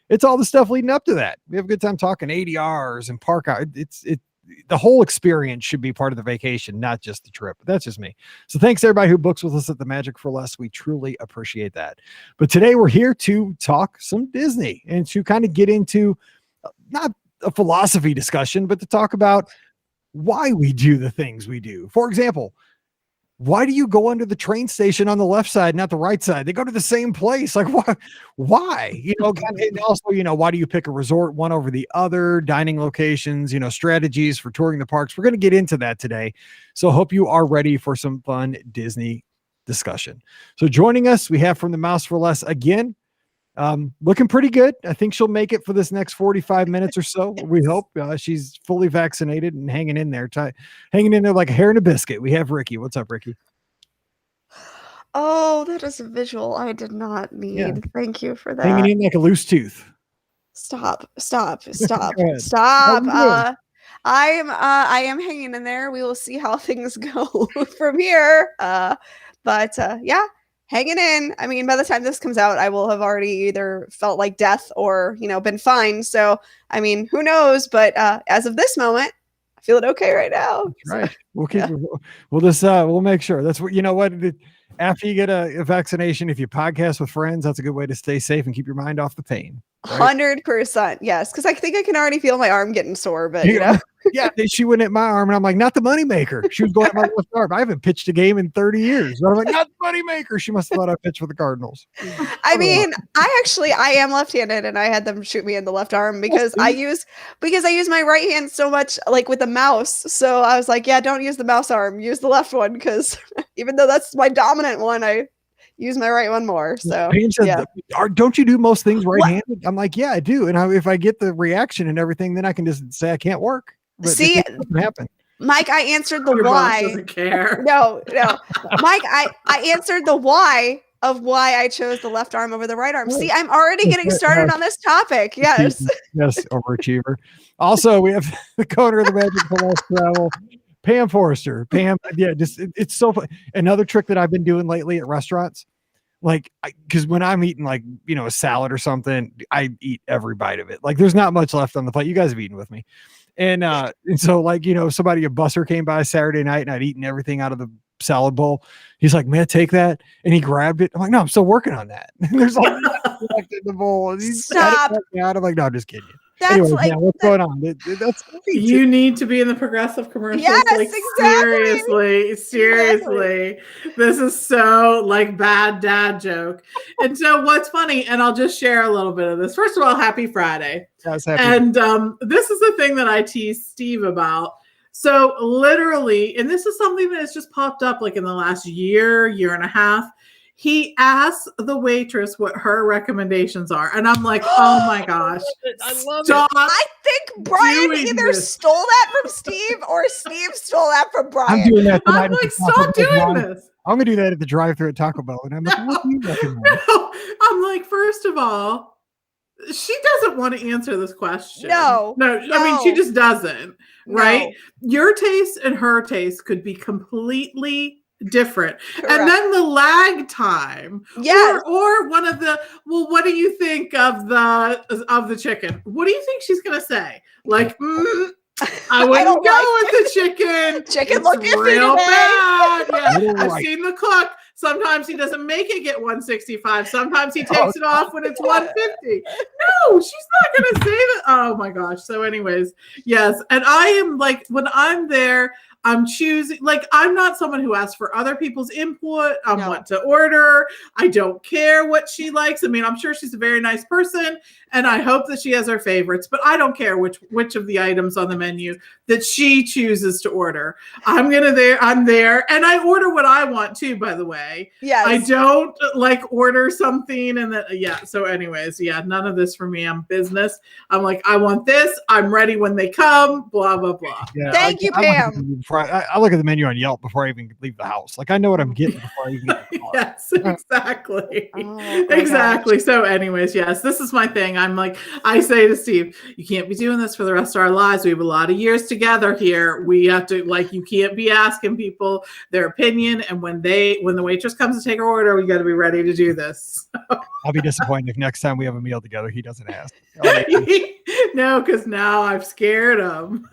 It's all the stuff leading up to that. We have a good time talking ADRs and park out. The whole experience should be part of the vacation, not just the trip. But that's just me. So thanks to everybody who books with us at the Magic for Less. We truly appreciate that. But today we're here to talk some Disney and to kind of get into not a philosophy discussion, but to talk about why we do the things we do. For example, why do you go under the train station on the left side, not the right side? They go to the same place. Like, why? And also, why do you pick a resort one over the other, dining locations, strategies for touring the parks? We're going to get into that today. So hope you are ready for some fun Disney discussion. So joining us, we have from the Mouse for Less again, looking pretty good. I think she'll make it for this next 45 minutes or so. We hope. She's fully vaccinated and hanging in there like a hair in a biscuit. We have Ricky. What's up, Ricky? Oh, that is a visual I did not need. Yeah. Thank you for that. Hanging in like a loose tooth. Stop. Go Stop. I am hanging in there. We will see how things go from here. But yeah, hanging in. I mean, by the time this comes out, I will have already either felt like death or, been fine. So, I mean, who knows? But as of this moment, I feel it okay right now. Right. We'll keep. Yeah. We'll make sure. That's what after you get a vaccination, if you podcast with friends, that's a good way to stay safe and keep your mind off the pain. Right? 100%. Yes. Because I think I can already feel my arm getting sore, but Yeah, she went at my arm and I'm like, not the moneymaker. She was going at my left arm. I haven't pitched a game in 30 years. But I'm like, not the moneymaker. She must have thought I pitched for the Cardinals. I mean, I am left-handed and I had them shoot me in the left arm because I use my right hand so much, like with the mouse. So I was like, yeah, don't use the mouse arm. Use the left one, because even though that's my dominant one, I use my right one more. So said, don't you do most things right-handed? I'm like, yeah, I do. And if I get the reaction and everything, then I can just say I can't work. But see, it doesn't happen. Mike, I answered the Your why. boss doesn't care. No. Mike, I answered the why of why I chose the left arm over the right arm. See, I'm already getting started on this topic. Yes. Yes, overachiever. Also, we have the co-owner of the Magic for Less Travel, Pam Forrester. Pam, it's so fun. Another trick that I've been doing lately at restaurants, like, because when I'm eating like, a salad or something, I eat every bite of it. Like, there's not much left on the plate. You guys have eaten with me. And so like, a busser came by Saturday night and I'd eaten everything out of the salad bowl. He's like, man, take that. And he grabbed it. I'm like, no, I'm still working on that. And there's like left in the bowl. And he's Stop. I'm like, no, I'm just kidding you. That's anyway, like, what's going on? That's you need to be in the Progressive commercials. Yes, like, exactly. Seriously. This is so like bad dad joke. And so what's funny, and I'll just share a little bit of this. First of all, happy Friday. Yes, happy. And this is the thing that I tease Steve about. So literally, and this is something that has just popped up like in the last year and a half. He asks the waitress what her recommendations are. And I'm like, oh my gosh. I love stop it. I think Brian either stole that from Steve or Steve stole that from Brian. I'm doing that tonight. I'm like, stop doing this. I'm going to do that at the drive-thru at Taco Bell. And I'm like, what do you recommend? No. I'm like, first of all, she doesn't want to answer this question. No. I mean, she just doesn't, right? No. Your taste and her taste could be completely different. Correct. And then the lag time. Yes. Or one of the, well, what do you think of the chicken? What do you think she's going to say? Like, I wouldn't go with the chicken. Chicken looked real bad. Yeah. I've Right. seen the cook. Sometimes he doesn't make it get 165. Sometimes he takes it off when it's 150. No, she's not going to say that. Oh my gosh. So anyways, yes. And I am like, when I'm there, I'm choosing, like, I'm not someone who asks for other people's input on what to order. I don't care what she likes. I mean, I'm sure she's a very nice person and I hope that she has her favorites, but I don't care which of the items on the menu that she chooses to order. I'm there and I order what I want too, by the way. Yes. I don't like order something and then, so anyways, none of this for me. I'm business. I'm like, I want this. I'm ready when they come, blah, blah, blah. Yeah, Thank you, Pam. I look at the menu on Yelp before I even leave the house. Like, I know what I'm getting before I even get the car. Yes, exactly. Oh, Exactly. So anyways, yes, this is my thing. I'm like, I say to Steve, you can't be doing this for the rest of our lives. We have a lot of years together here. We have to, like, you can't be asking people their opinion. And when the waitress comes to take her order, we got to be ready to do this. I'll be disappointed if next time we have a meal together, he doesn't ask. No, because now I've scared him.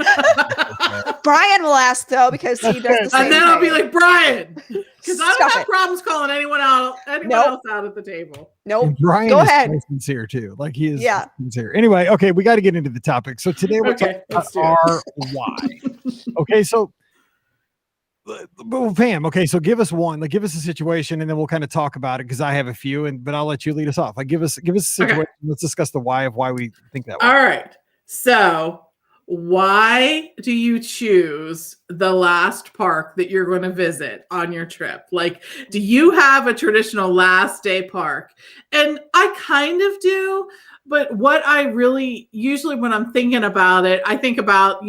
Brian will ask though, because he does the same And then I'll be thing. like, Brian, because I don't Stop have it. problems calling anyone else out at the table. Nope. And Brian Go is ahead. so sincere too. Like he is Yeah. sincere. Anyway, okay, we got to get into the topic. So today we're talking about let's do our why. Okay, so Pam, okay, so give us one, like give us a situation and then we'll kind of talk about it because I have a few, but I'll let you lead us off. Like give us a situation. Okay. Let's discuss the why of why we think that way. All right. So why do you choose the last park that you're going to visit on your trip? Like, do you have a traditional last day park? And I kind of do, but what I really usually when I'm thinking about it, I think about,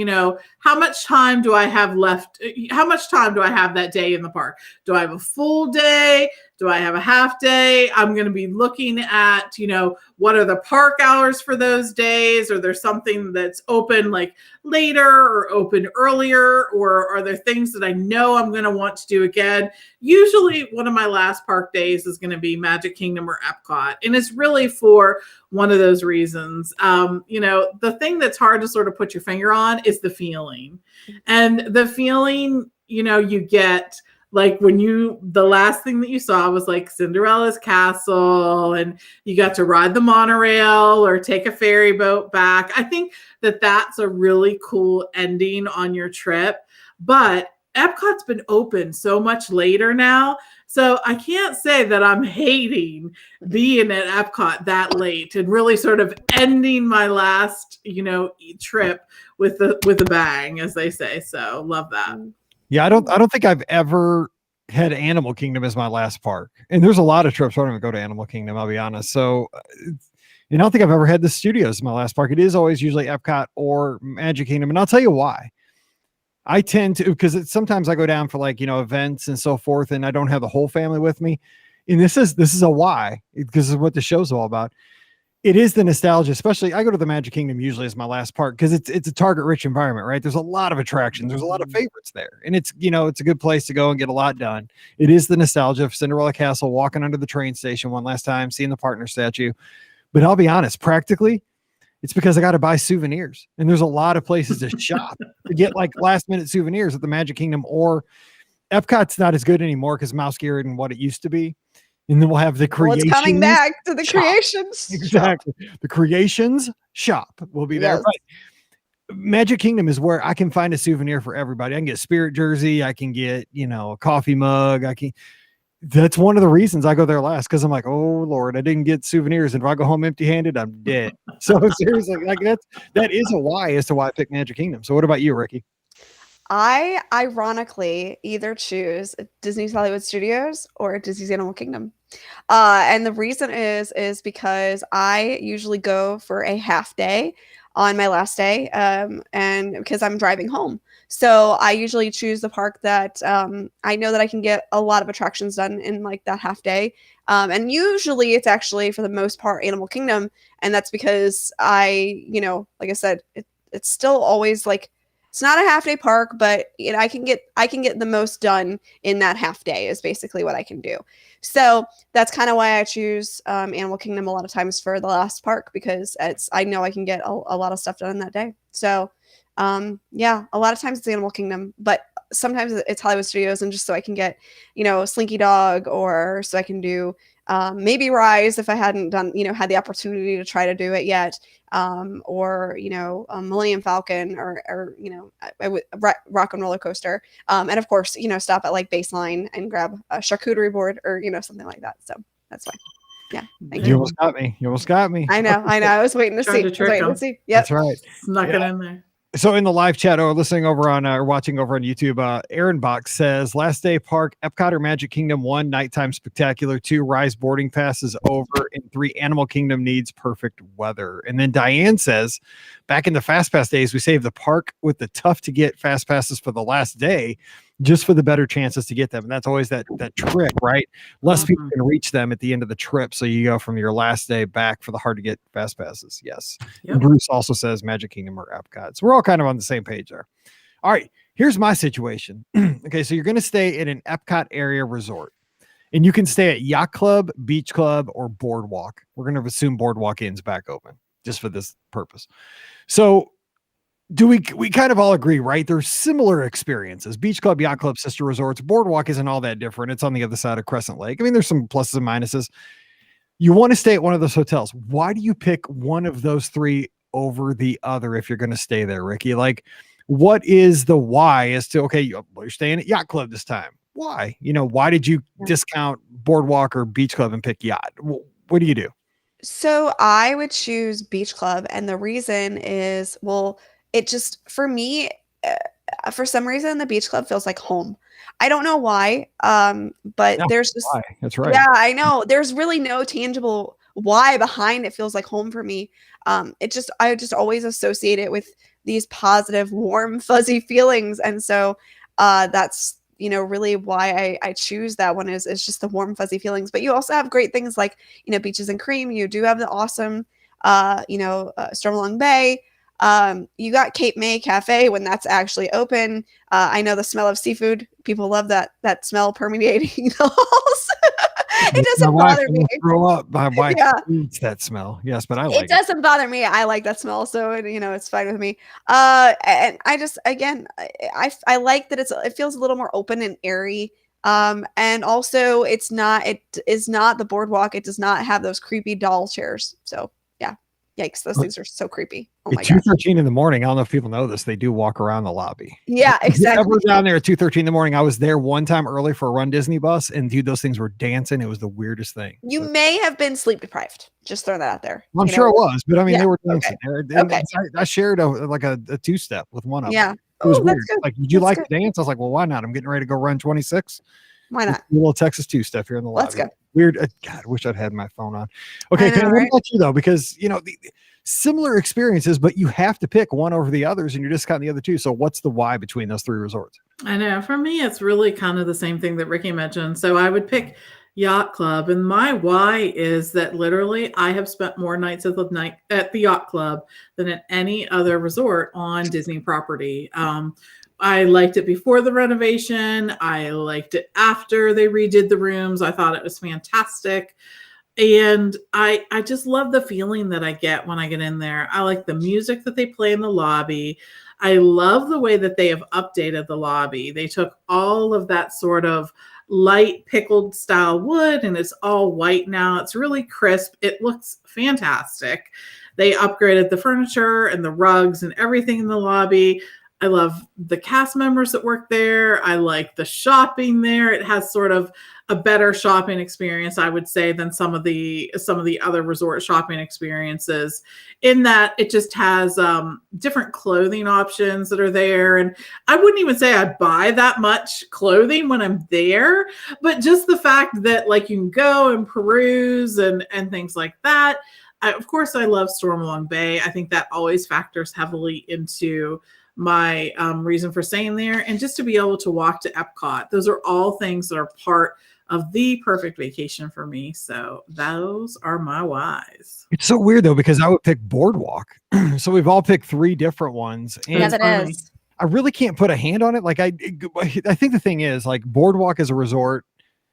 how much time do I have left? How much time do I have that day in the park? Do I have a full day? Do I have a half day? I'm going to be looking at, what are the park hours for those days? Or there's something that's open like later or open earlier? Or are there things that I know I'm going to want to do again? Usually one of my last park days is going to be Magic Kingdom or Epcot. And it's really for one of those reasons. The thing that's hard to sort of put your finger on is the feeling. And the feeling, you get like when the last thing that you saw was like Cinderella's castle and you got to ride the monorail or take a ferry boat back. I think that that's a really cool ending on your trip, but Epcot's been open so much later now. So I can't say that I'm hating being at Epcot that late and really sort of ending my last, trip with a bang, as they say. So love that. Yeah, I don't think I've ever had Animal Kingdom as my last park. And there's a lot of trips where I don't even go to Animal Kingdom, I'll be honest. So I don't think I've ever had the studios as my last park. It is always usually Epcot or Magic Kingdom. And I'll tell you why. I tend to, because sometimes I go down for events and so forth, and I don't have the whole family with me. And this is a why, because this is what the show's all about. It is the nostalgia, especially I go to the Magic Kingdom usually as my last park because it's a target rich environment, right? There's a lot of attractions. There's a lot of favorites there. And it's a good place to go and get a lot done. It is the nostalgia of Cinderella Castle, walking under the train station one last time, seeing the partner statue. But I'll be honest, practically, it's because I got to buy souvenirs. And there's a lot of places to shop to get like last minute souvenirs at the Magic Kingdom, or Epcot's not as good anymore because Mouse Geared and what it used to be. And then we'll have the Creations. It's coming back to the shop. Creations. Exactly. The Creations shop will be there. Yes. But Magic Kingdom is where I can find a souvenir for everybody. I can get a Spirit jersey. I can get, a coffee mug. That's one of the reasons I go there last, because I'm like, oh Lord, I didn't get souvenirs. And if I go home empty handed, I'm dead. So seriously, that is a why as to why I picked Magic Kingdom. So what about you, Ricky? I ironically either choose Disney's Hollywood Studios or Disney's Animal Kingdom. And the reason is because I usually go for a half day on my last day, and because I'm driving home. So I usually choose the park that I know that I can get a lot of attractions done in like that half day. And usually it's actually, for the most part, Animal Kingdom. And that's because like I said, it's still always like, it's not a half day park, but I can get the most done in that half day is basically what I can do. So that's kind of why I choose Animal Kingdom a lot of times for the last park, because I know I can get a lot of stuff done in that day. So a lot of times it's Animal Kingdom, but sometimes it's Hollywood Studios, and just so I can get, Slinky Dog, or so I can do maybe Rise if I hadn't done, had the opportunity to try to do it yet, or Millennium Falcon, or I would Rock and Roller Coaster, and of course stop at like Baseline and grab a charcuterie board or something like that. So that's why. Yeah, thank you. You almost got me. I know. I was waiting to see. Yep. That's right. Snuck it in there. So in the live chat or listening over on or watching over on YouTube, Aaron Box says, last day park, Epcot or Magic Kingdom, 1, nighttime spectacular, 2, Rise boarding pass is over, and 3, Animal Kingdom needs perfect weather. And then Diane says, back in the Fast Pass days, we saved the park with the tough to get Fast Passes for the last day, just for the better chances to get them. And that's always that trick, right? Less people can reach them at the end of the trip. So you go from your last day back for the hard to get Fast Passes. Yes. Yep. And Bruce also says Magic Kingdom or Epcot. So we're all kind of on the same page there. All right. Here's my situation. Okay. So you're going to stay in an Epcot area resort, and you can stay at Yacht Club, Beach Club, or Boardwalk. We're going to assume Boardwalk Inn's back open. just for this purpose. So do we kind of all agree, right? There's similar experiences. Beach Club, Yacht Club, sister resorts. Boardwalk isn't all that different. It's on the other side of Crescent Lake. I mean, there's some pluses and minuses. You want to stay at one of those hotels. Why do you pick one of those three over the other if you're going to stay there, Ricky? Like, what is the why as to, okay, you're staying at Yacht Club this time? Why? Why did you discount Boardwalk or Beach Club and pick Yacht? What do you do? So I would choose Beach Club, and the reason is, well, it just, for me, for some reason, the Beach Club feels like home. I don't know why, but there's just, why. That's right. Yeah, I know. There's really no tangible why behind it feels like home for me. I just always associate it with these positive, warm, fuzzy feelings, and so that's really why I choose that one is just the warm, fuzzy feelings. But you also have great things like Beaches and Cream. You do have the awesome Stormalong Bay. You got Cape May Cafe when that's actually open. I know the smell of seafood. People love that smell permeating the halls. It doesn't bother me. Throw up. My wife eats that smell. Yes, but I like it. It doesn't bother me. I like that smell, so it's fine with me. And I just, again, I like that it feels a little more open and airy. And also it is not the Boardwalk. It does not have those creepy doll chairs. So yeah. Yikes, those things are so creepy. Oh my God. 2:13 in the morning. I don't know if people know this. They do walk around the lobby. Yeah, exactly. I was down there at 2:13 in the morning. I was there one time early for a Run Disney bus, and dude, those things were dancing. It was the weirdest thing. You may have been sleep deprived. Just throw that out there. Well, I'm sure it was, but I mean, they were dancing. Okay. I shared a two-step with one of them. Yeah. It was weird. Good. Like, did you like to dance? I was like, well, why not? I'm getting ready to go run 26. Why not? A little Texas two-step here in the lobby. Let's go. Weird. God, I wish I'd had my phone on. Okay, Ken, what about you though? Because the similar experiences, but you have to pick one over the others, and you're discounting the other two. So what's the why between those three resorts? I know. For me, it's really kind of the same thing that Ricky mentioned. So I would pick Yacht Club, and my why is that literally I have spent more nights at the Yacht Club than at any other resort on Disney property. I liked it before the renovation. I liked it after they redid the rooms. I thought it was fantastic. And I just love the feeling that I get when I get in there. I like the music that they play in the lobby. I love the way that they have updated the lobby. They took all of that sort of light pickled style wood and it's all white now. It's really crisp. It looks fantastic. They upgraded the furniture and the rugs and everything in the lobby. I love the cast members that work there. I like the shopping there. It has sort of a better shopping experience, I would say, than some of the other resort shopping experiences, in that it just has different clothing options that are there. And I wouldn't even say I buy that much clothing when I'm there, but just the fact that like you can go and peruse and things like that. Of course, I love Stormalong Bay. I think that always factors heavily into my reason for staying there, and just to be able to walk to Epcot. Those are all things that are part of the perfect vacation for me. So those are my whys. It's so weird though, because I would pick Boardwalk. So we've all picked three different ones. And yeah, that is. I really can't put a hand on it. Like I think the thing is, like, Boardwalk as a resort,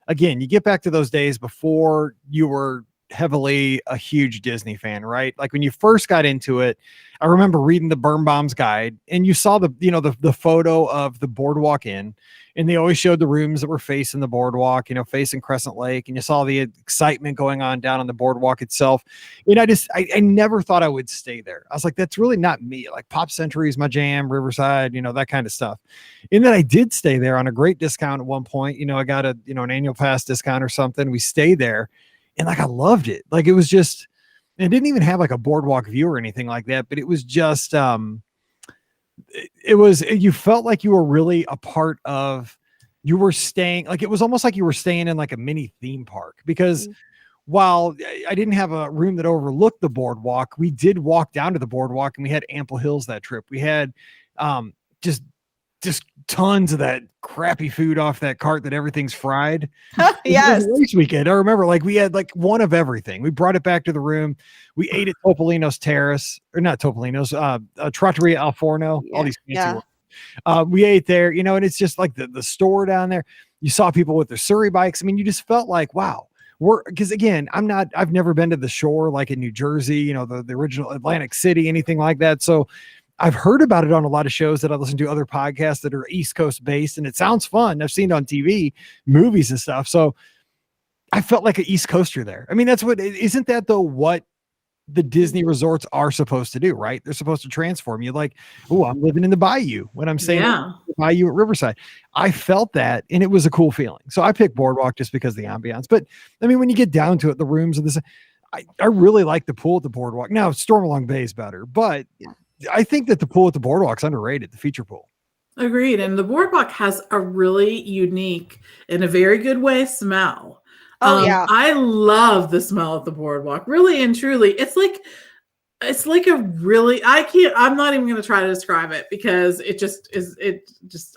again, you get back to those days before you were heavily a huge Disney fan, right? Like when you first got into it, I remember reading the Birnbaum's guide, and you saw the photo of the Boardwalk Inn, and they always showed the rooms that were facing the boardwalk, facing Crescent Lake, and you saw the excitement going on down on the boardwalk itself. And I never thought I would stay there. I was like, that's really not me. Like Pop Century is my jam, Riverside, that kind of stuff. And then I did stay there on a great discount at one point. I got an annual pass discount or something. We stayed there, and like I loved it. Like it was just, it didn't even have like a boardwalk view or anything like that, but it was just you felt like you were really a part of, you were staying, like it was almost like you were staying in like a mini theme park, because while I didn't have a room that overlooked the boardwalk, we did walk down to the boardwalk, and we had ample hills that trip. We had just tons of that crappy food off that cart that everything's fried. Yes. Race weekend. I remember like we had like one of everything. We brought it back to the room. We ate at Topolino's Terrace, or not Topolino's, Trattoria Al Forno, all these fancy ones. We ate there, and it's just like the store down there. You saw people with their Surrey bikes. I mean, you just felt like, wow, because again, I've never been to the shore like in New Jersey, the original Atlantic City, anything like that. So I've heard about it on a lot of shows that I listen to, other podcasts that are East Coast based, and it sounds fun. I've seen it on TV, movies and stuff. So I felt like an East Coaster there. I mean, isn't that though what the Disney resorts are supposed to do, right? They're supposed to transform you like, oh, I'm living in the bayou when I'm saying the bayou at Riverside. I felt that, and it was a cool feeling. So I picked Boardwalk just because of the ambiance. But I mean, when you get down to it, the rooms and this, I really like the pool at the Boardwalk. Now, Stormalong Bay is better, but I think that the pool at the Boardwalk's underrated, the feature pool. Agreed. And the Boardwalk has a really unique, in a very good way, smell. I love the smell of the Boardwalk, really and truly. It's like a really, I'm not even going to try to describe it because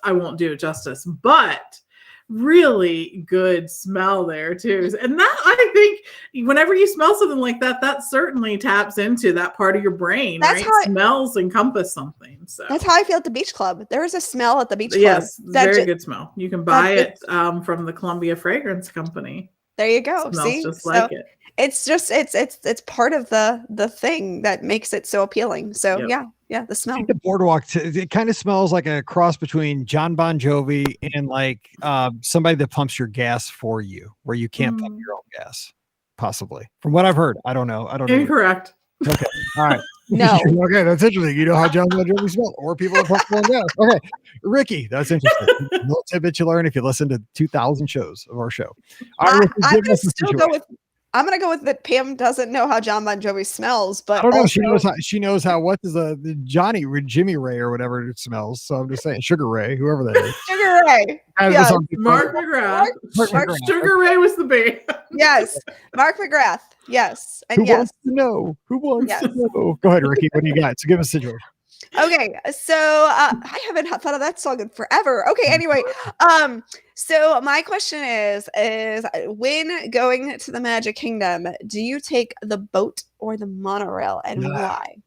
I won't do it justice, but really good smell there too. And that, I think whenever you smell something like that, that certainly taps into that part of your brain, right? Smells encompass something. So that's how I feel at the beach club. There is a smell at the beach club. Yes, very good smell. You can buy it from the Columbia Fragrance Company. There you go. Smells just like it. It's just it's part of the thing that makes it so appealing. So yeah, the smell. The Boardwalk, it kind of smells like a cross between John Bon Jovi and like somebody that pumps your gas for you, where you can't pump your own gas, possibly. From what I've heard, I don't know. Incorrect. Okay, all right. No. Okay, that's interesting. You know how John Bon Jovi smells, or people that pump their own gas. Okay, Ricky, that's interesting. Little tidbit you learn if you listen to 2,000 shows of our show. All right, I'm gonna go with that. Pam doesn't know how John Bon Jovi smells, but I don't know. She knows how what is the Jimmy Ray or whatever it smells. So I'm just saying Sugar Ray, whoever that is. Sugar Ray. Yeah. Mark McGrath. Sugar Ray was the band. Yes, Mark McGrath. Yes, and Who wants to know? Who wants to know? Go ahead, Ricky. What do you got? So give us a situation. Okay, so I haven't thought of that song in forever. Okay, anyway, so my question is when going to the Magic Kingdom, do you take the boat or the monorail, and why?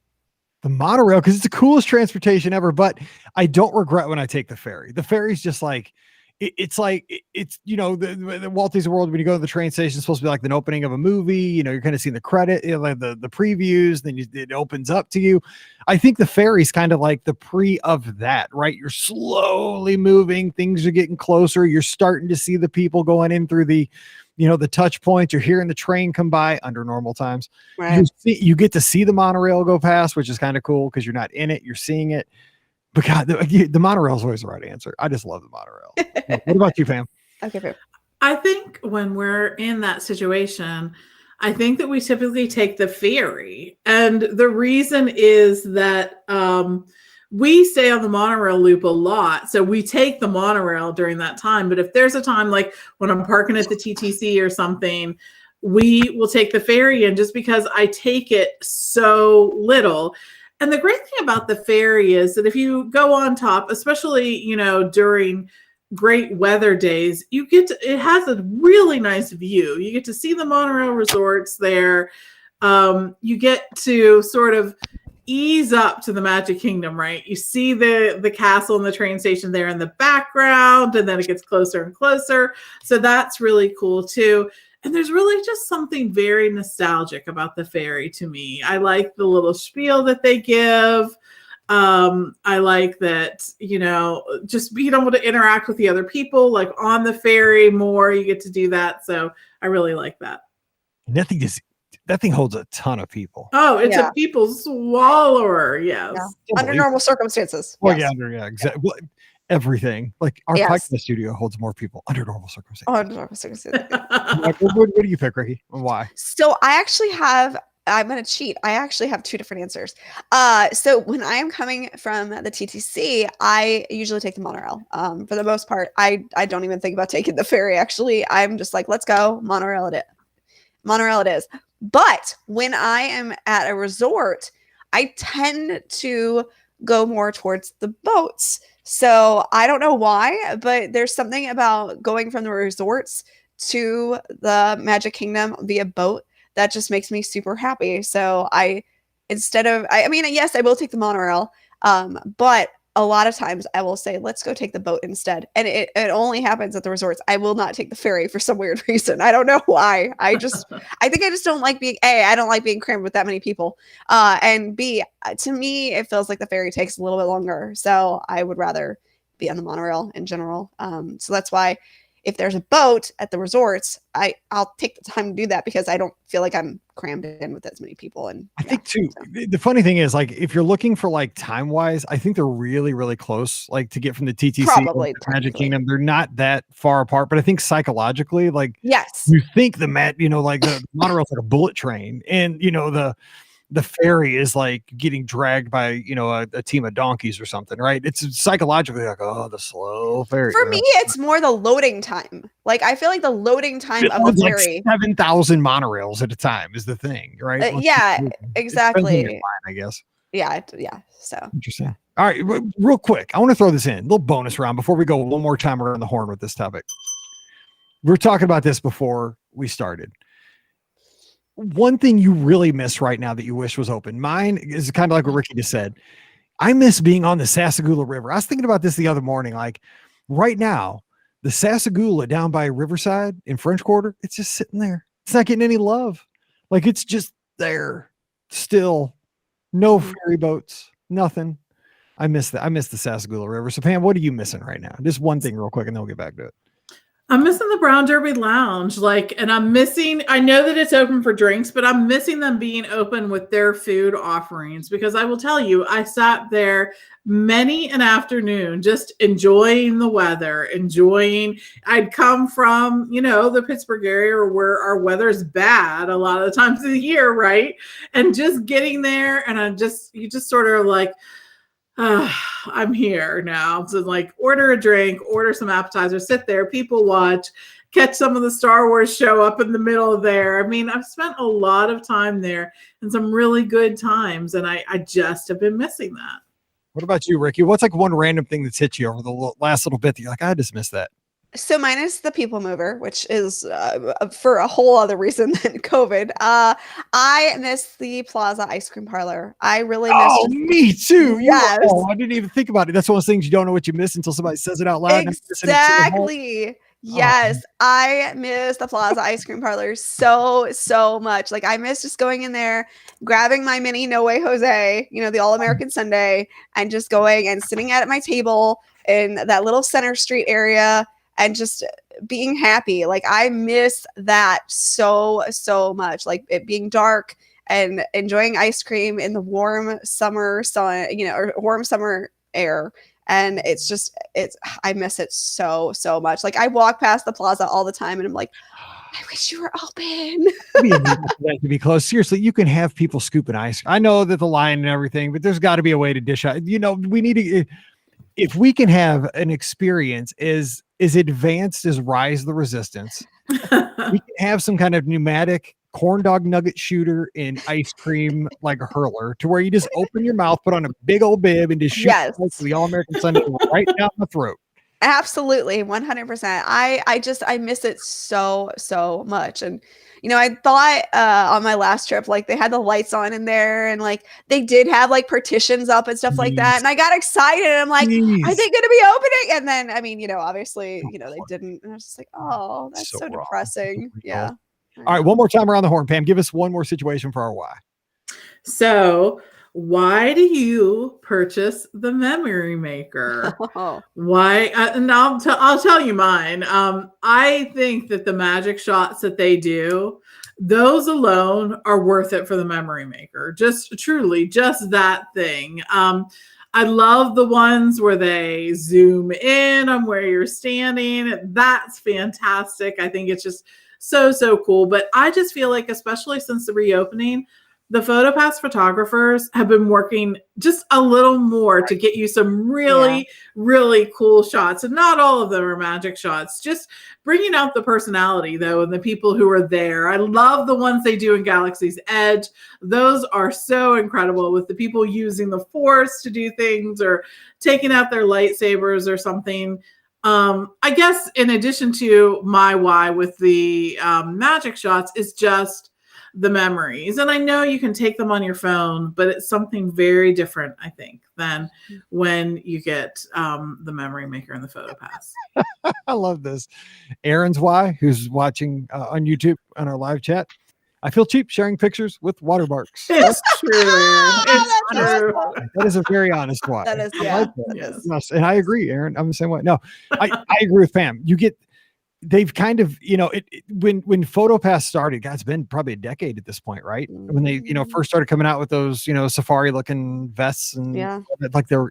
The monorail, because it's the coolest transportation ever, but I don't regret when I take the ferry. The ferry's just like, it's the Walt Disney World, when you go to the train station, it's supposed to be like the opening of a movie. You're kind of seeing the credit, like the previews, then it opens up to you. I think the ferry's kind of like the pre of that, right? You're slowly moving, things are getting closer. You're starting to see the people going in through the touch points. You're hearing the train come by under normal times. Right. You get to see the monorail go past, which is kind of cool because you're not in it, you're seeing it. But God, the monorail is always the right answer. I just love the monorail. What about you, Pam? Okay, Pam. I think when we're in that situation, I think that we typically take the ferry. And the reason is that we stay on the monorail loop a lot. So we take the monorail during that time. But if there's a time like when I'm parking at the TTC or something, we will take the ferry in just because I take it so little. And the great thing about the ferry is that if you go on top, especially, during great weather days, it has a really nice view. You get to see the monorail resorts there. You get to sort of ease up to the Magic Kingdom, right? You see the castle and the train station there in the background, and then it gets closer and closer. So that's really cool too. And there's really just something very nostalgic about the ferry to me. I like the little spiel that they give. I like that, just being able to interact with the other people, like on the ferry more, you get to do that. So I really like that. That thing holds a ton of people. Oh, it's a people swallower. Yes. Yeah. Under normal circumstances. Well, yes. Exactly. Well, everything. Like our podcast studio holds more people under normal circumstances. Oh, under normal circumstances. What do you pick, Ricky? And why? So I'm going to cheat. I actually have two different answers. So when I am coming from the TTC, I usually take the monorail. For the most part, I don't even think about taking the ferry. Actually, I'm just like, let's go. Monorail it is. But when I am at a resort, I tend to go more towards the boats. So I don't know why, but there's something about going from the resorts to the Magic Kingdom via boat that just makes me super happy. So yes, I will take the monorail. But a lot of times I will say, let's go take the boat instead. And it only happens at the resorts. I will not take the ferry for some weird reason. I don't know why. I think I just don't like I don't like being crammed with that many people. And B, to me, it feels like the ferry takes a little bit longer. So I would rather be on the monorail in general. So that's why if there's a boat at the resorts, I'll take the time to do that because I don't feel like I'm crammed in with as many people. And I think too, the funny thing is, like, if you're looking for like time wise, I think they're really, really close. Like to get from the TTC Probably, to Magic Kingdom, they're not that far apart. But I think psychologically, like, yes, you think like the monorail's like a bullet train, and the ferry is like getting dragged by a team of donkeys or something, right? It's psychologically like, oh, the slow ferry. For me, it's more the loading time. Like I feel like the loading time of the ferry, like 7,000 monorails at a time is the thing, right? Yeah, exactly. Line, I guess. Yeah. So interesting. All right, real quick, I want to throw this in, a little bonus round before we go one more time around the horn with this topic. We were talking about this before we started. One thing you really miss right now that you wish was open. Mine is kind of like what Ricky just said. I miss being on the Sassagoula River. I was thinking about this the other morning. Like right now, the Sassagoula down by Riverside in French Quarter, it's just sitting there. It's not getting any love. Like it's just there still. No ferry boats, nothing. I miss that. I miss the Sassagoula River. So Pam, what are you missing right now? Just one thing real quick and then we'll get back to it. I'm missing the Brown Derby Lounge, and I'm missing, I know that it's open for drinks, but I'm missing them being open with their food offerings because I will tell you, I sat there many an afternoon just enjoying the weather, I'd come from, the Pittsburgh area where our weather's bad a lot of the times of the year, right? And just getting there and you just sort of like, I'm here now. So like order a drink, order some appetizers, sit there, people watch, catch some of the Star Wars show up in the middle there. I mean, I've spent a lot of time there and some really good times. And I just have been missing that. What about you, Ricky? What's like one random thing that's hit you over the last little bit that you're like, I just missed that? So mine is the People Mover, which is for a whole other reason than COVID. I miss the Plaza Ice Cream Parlor. I really miss. Oh, me too. Yes. I didn't even think about it. That's one of those things you don't know what you miss until somebody says it out loud. Exactly. Yes, I miss the Plaza Ice Cream Parlor so much. Like I miss just going in there, grabbing my mini No Way Jose, the All-American Sundae, and just going and sitting at my table in that little Center Street area and just being happy. Like I miss that so much. Like it being dark and enjoying ice cream in the warm summer sun, or warm summer air. And I miss it so much. Like I walk past the plaza all the time and I'm like, I wish you were open. To be close. Seriously, you can have people scooping ice. I know that the line and everything, but there's got to be a way to dish out. We need to, if we can have an experience as advanced as Rise of the Resistance, we can have some kind of pneumatic corn dog nugget shooter and ice cream like a hurler to where you just open your mouth, put on a big old bib and just shoot the All-American Sundae right down the throat. Absolutely. 100%. I miss it so much. And, I thought on my last trip, like they had the lights on in there and like they did have like partitions up and stuff like that. And I got excited and I'm like, are they going to be opening? And then, obviously, they didn't. And I was just like, oh, that's so depressing. Yeah. All right. One more time around the horn, Pam. Give us one more situation for our why. So why do you purchase the memory maker? Why? And I'll tell you mine. I think that the magic shots that they do, those alone are worth it for the memory maker. Just truly, just that thing. I love the ones where they zoom in on where you're standing. That's fantastic. I think it's just so cool. But I just feel like, especially since the reopening, the PhotoPass photographers have been working just a little more to get you some really cool shots. And not all of them are magic shots, just bringing out the personality though, and the people who are there. I love the ones they do in Galaxy's Edge. Those are so incredible with the people using the Force to do things or taking out their lightsabers or something. I guess in addition to my why with the magic shots is just the memories. And I know you can take them on your phone, but it's something very different, I think, than when you get the memory maker and the PhotoPass. I love this. Aaron's why, who's watching on YouTube on our live chat. I feel cheap sharing pictures with watermarks. It's true. It's That's true. awesome. That is a very honest why. That is, I yeah. like that. Yes. Yes, and I agree, Aaron. I'm the same way. No, I agree with Pam. They've kind of, when PhotoPass started, God, it's been probably a decade at this point, right? When they, first started coming out with those, safari looking vests and like they're,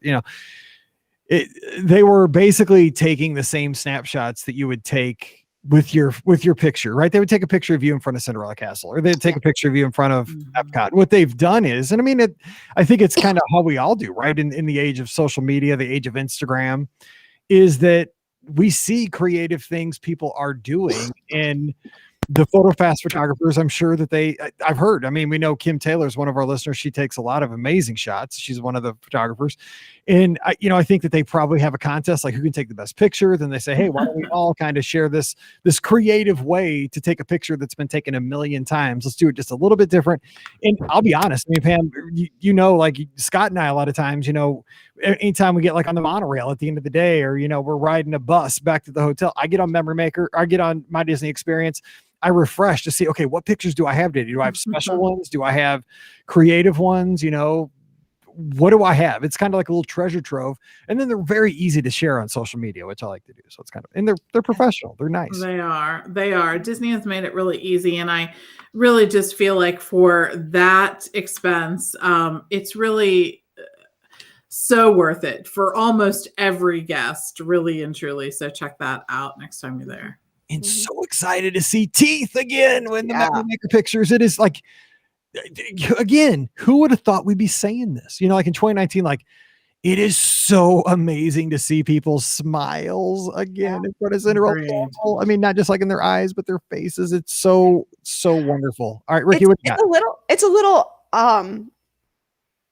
they were basically taking the same snapshots that you would take with your picture, right? They would take a picture of you in front of Cinderella Castle, or they'd take a picture of you in front of Epcot. What they've done is, and I mean, I think it's kind of how we all do, right? In the age of social media, the age of Instagram, is that we see creative things people are doing, and the PhotoPass photographers, I'm sure that I've heard, I mean, we know Kim Taylor is one of our listeners. She takes a lot of amazing shots. She's one of the photographers. And I think that they probably have a contest, like who can take the best picture. Then they say, hey, why don't we all kind of share this creative way to take a picture that's been taken a million times? Let's do it just a little bit different. And I'll be honest, I mean, Pam, like Scott and I, a lot of times, anytime we get like on the monorail at the end of the day, or, we're riding a bus back to the hotel, I get on Memory Maker, I get on My Disney Experience. I refresh to see, okay, what pictures do I have today? Do I have special ones? Do I have creative ones? What do I have? It's kind of like a little treasure trove. And then they're very easy to share on social media, which I like to do. So it's kind of, and they're professional. They're nice. They are. Disney has made it really easy. And I really just feel like for that expense, it's really so worth it for almost every guest, really and truly. So check that out next time you're there. And so excited to see teeth again when the Memory Maker pictures. It is like, again, who would have thought we'd be saying this? Like in 2019, like it is so amazing to see people's smiles again in front of Cinderella Castle. I mean, not just like in their eyes, but their faces. It's so wonderful. All right, Ricky,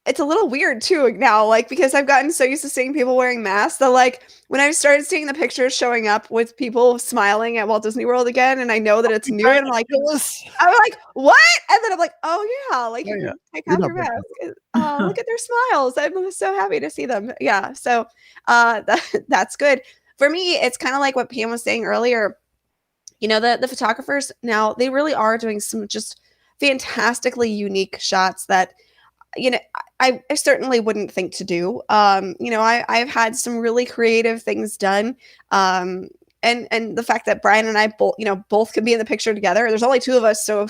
it's a little weird too now, like, because I've gotten so used to seeing people wearing masks that, like, when I started seeing the pictures showing up with people smiling at Walt Disney World again, and I know that it's new, and I'm like, what? And then I'm like, oh yeah, like you can take off your mask. Look at their smiles. I'm so happy to see them. Yeah, so that's good. For me, it's kind of like what Pam was saying earlier. The photographers now, they really are doing some just fantastically unique shots that I certainly wouldn't think to do. I've had some really creative things done. And the fact that Brian and I both could be in the picture together. There's only two of us, so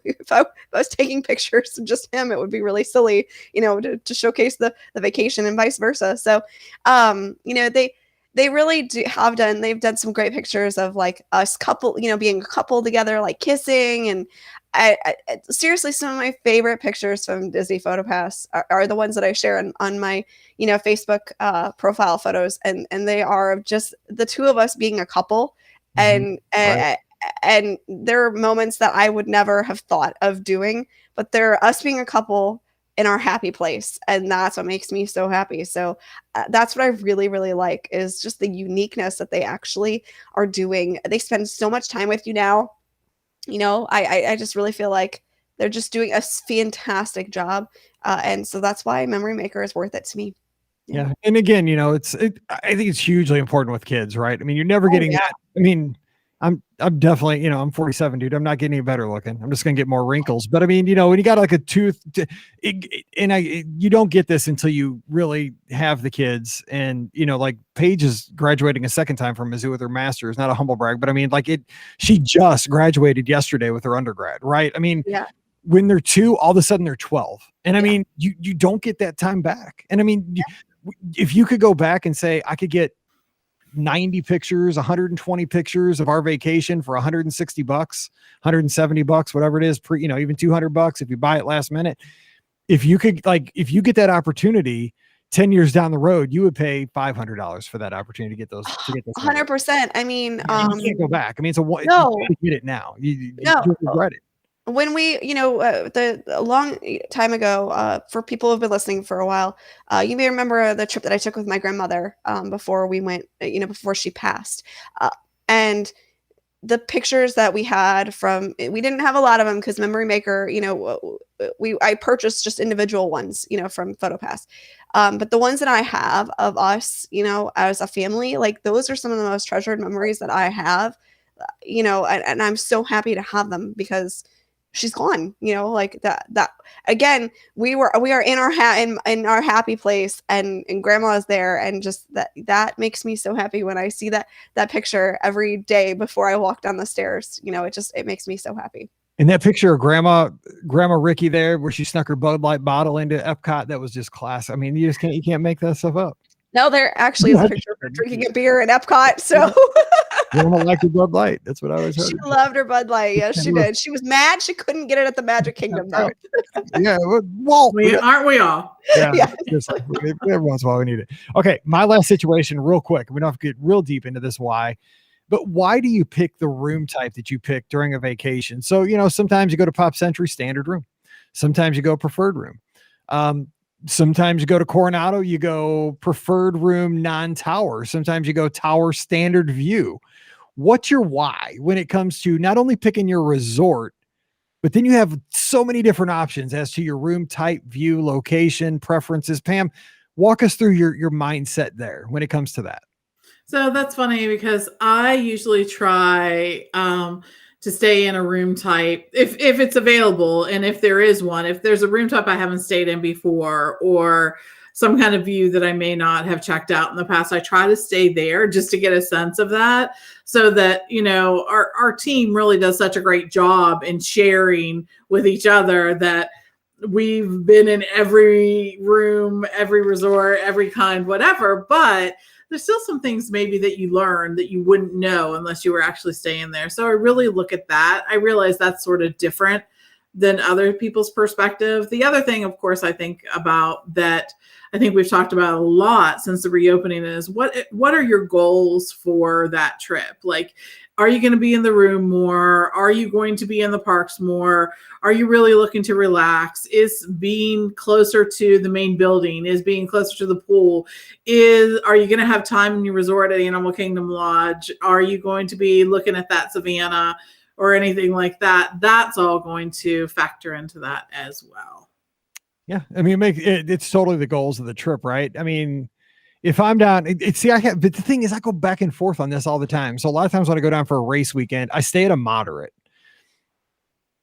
if I was taking pictures of just him, it would be really silly, to showcase the vacation and vice versa. So, they really they've done some great pictures of like us couple, being a couple together, like kissing. And I seriously, some of my favorite pictures from Disney PhotoPass are the ones that I share on my, Facebook profile photos. And they are just the two of us being a couple. And there are moments that I would never have thought of doing, but they're us being a couple in our happy place. And that's what makes me so happy. So that's what I really, really like, is just the uniqueness that they actually are doing. They spend so much time with you now. I just really feel like they're just doing a fantastic job. And so that's why Memory Maker is worth it to me. Yeah. And again, I think it's hugely important with kids, right? I mean, you're never getting that. I mean, I'm definitely, I'm 47, dude. I'm not getting any better looking. I'm just going to get more wrinkles. But I mean, when you got like a tooth, you don't get this until you really have the kids. And, like Paige is graduating a second time from Mizzou with her master's, not a humble brag, but I mean, like she just graduated yesterday with her undergrad, right? I mean, when they're 2, all of a sudden they're 12. And I mean, you don't get that time back. And I mean, if you could go back and say, I could get 90 pictures, 120 pictures of our vacation for $160, $170, whatever it is, even $200 if you buy it last minute. If you get that opportunity 10 years down the road, you would pay $500 for that opportunity to get those. 100%. I mean, you can't go back. I mean, you get it now. You regret it. When we, a long time ago, for people who've been listening for a while, you may remember the trip that I took with my grandmother before we went, before she passed. And the pictures that we had we didn't have a lot of them because Memory Maker, I purchased just individual ones, from PhotoPass. But the ones that I have of us, as a family, like those are some of the most treasured memories that I have, and I'm so happy to have them because she's gone, like that again, we are in our happy place and grandma's there. And just that makes me so happy when I see that picture every day before I walk down the stairs. It makes me so happy. And that picture of Grandma Ricky there, where she snuck her Bud Light bottle into Epcot, that was just class. I mean, you can't make that stuff up. No, there actually is a picture of her drinking a beer in Epcot. So Grandma liked her Bud Light. That's what I always heard. She loved her Bud Light. Yes, she did. She was mad she couldn't get it at the Magic Kingdom though. Yeah, Walt. Aren't we all? Yeah. Just like, every once in a while we need it. Okay, my last situation, real quick. We don't have to get real deep into this. Why? But why do you pick the room type that you pick during a vacation? So, sometimes you go to Pop Century standard room. Sometimes you go preferred room. Sometimes you go to Coronado, you go preferred room, non-tower. Sometimes you go tower standard view. What's your why when it comes to not only picking your resort, but then you have so many different options as to your room type, view, location, preferences. Pam, walk us through your mindset there when it comes to that. So that's funny because I usually try to stay in a room type if it's available. And if there is one, if there's a room type I haven't stayed in before or some kind of view that I may not have checked out in the past, I try to stay there just to get a sense of that so that, our team really does such a great job in sharing with each other that we've been in every room, every resort, every kind, whatever, but there's still some things maybe that you learn that you wouldn't know unless you were actually staying there. So I really look at that. I realize that's sort of different than other people's perspective. The other thing, of course, I think about that, I think we've talked about a lot since the reopening is what are your goals for that trip? Like, are you going to be in the room more? Are you going to be in the parks more? Are you really looking to relax? Is being closer to the main building, is being closer to the pool, are you going to have time in your resort at Animal Kingdom Lodge? Are you going to be looking at that Savannah or anything like that? That's all going to factor into that as well. Yeah. I mean, it's totally the goals of the trip, right? I mean, if I'm down, but the thing is I go back and forth on this all the time. So a lot of times when I go down for a race weekend, I stay at a moderate.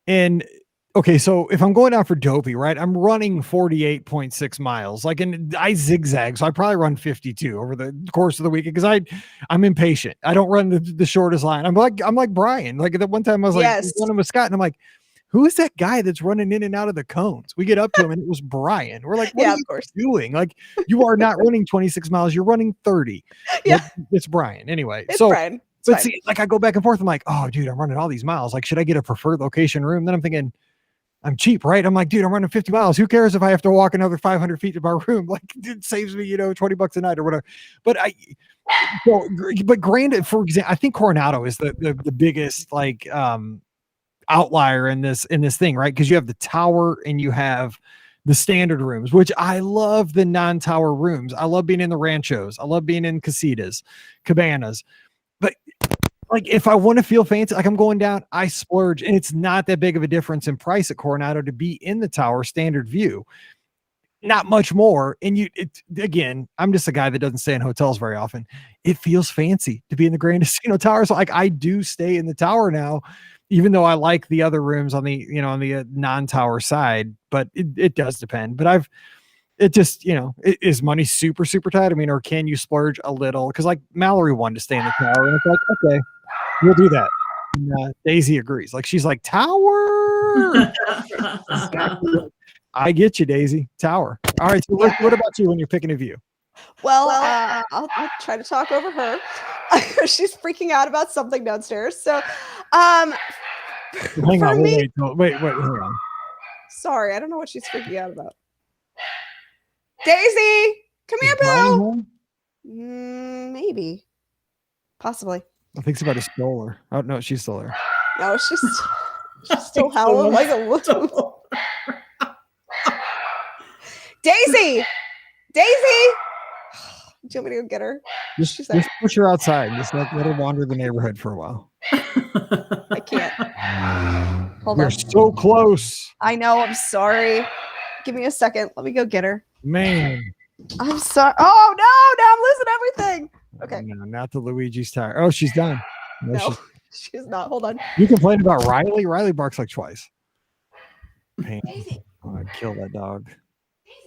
And okay, so if I'm going down for Dopey, right, I'm running 48.6 miles, and I zigzag. So I probably run 52 over the course of the weekend because I'm impatient. I don't run the shortest line. I'm like Brian. Like that one time I was running with Scott and I'm like, who is that guy that's running in and out of the cones? We get up to him and it was Brian. We're like, what are you doing? Like, you are not running 26 miles. You're running 30. Yeah. It's Brian. Anyway. It's Brian. But see, I go back and forth. I'm like, oh, dude, I'm running all these miles. Like, should I get a preferred location room? Then I'm thinking, I'm cheap, right? I'm like, dude, I'm running 50 miles. Who cares if I have to walk another 500 feet to my room? Like, it saves me, $20 a night or whatever. But granted, for example, I think Coronado is the biggest, outlier in this thing, right? Because you have the tower and you have the standard rooms, which I love the non-tower rooms. I love being in the ranchos. I love being in casitas, cabanas. But if I want to feel fancy, I'm going down, I splurge, and it's not that big of a difference in price at Coronado to be in the tower standard view. Not much more. And again, I'm just a guy that doesn't stay in hotels very often. It feels fancy to be in the Grand Casino Tower. So I do stay in the tower now, even though I like the other rooms on the, on the non-tower side, but it does depend. But is money super, super tight? I mean, or can you splurge a little? Because Mallory wanted to stay in the tower, and it's like, okay, we'll do that. And Daisy agrees. She's like, tower. I get you, Daisy. Tower. All right. So what about you when you're picking a view? Well, I'll try to talk over her. She's freaking out about something downstairs. So, hang on. Wait, hang on. Sorry, I don't know what she's freaking out about. Daisy, come here, Bill. Maybe, possibly. I think somebody stole her. Oh no, she's still there. No, she's still howling like a little. Daisy. Do you want me to go get her? Just push her outside. Just let her wander the neighborhood for a while. I can't. Hold You're on. so close. I know. I'm sorry. Give me a second. Let me go get her. Man. I'm sorry. Oh, no. Now I'm losing everything. Okay. No, not the Luigi's tire. Oh, she's done. No, she's not. Hold on. You complained about Riley. Riley barks like twice. Pain. Oh, I'd kill that dog.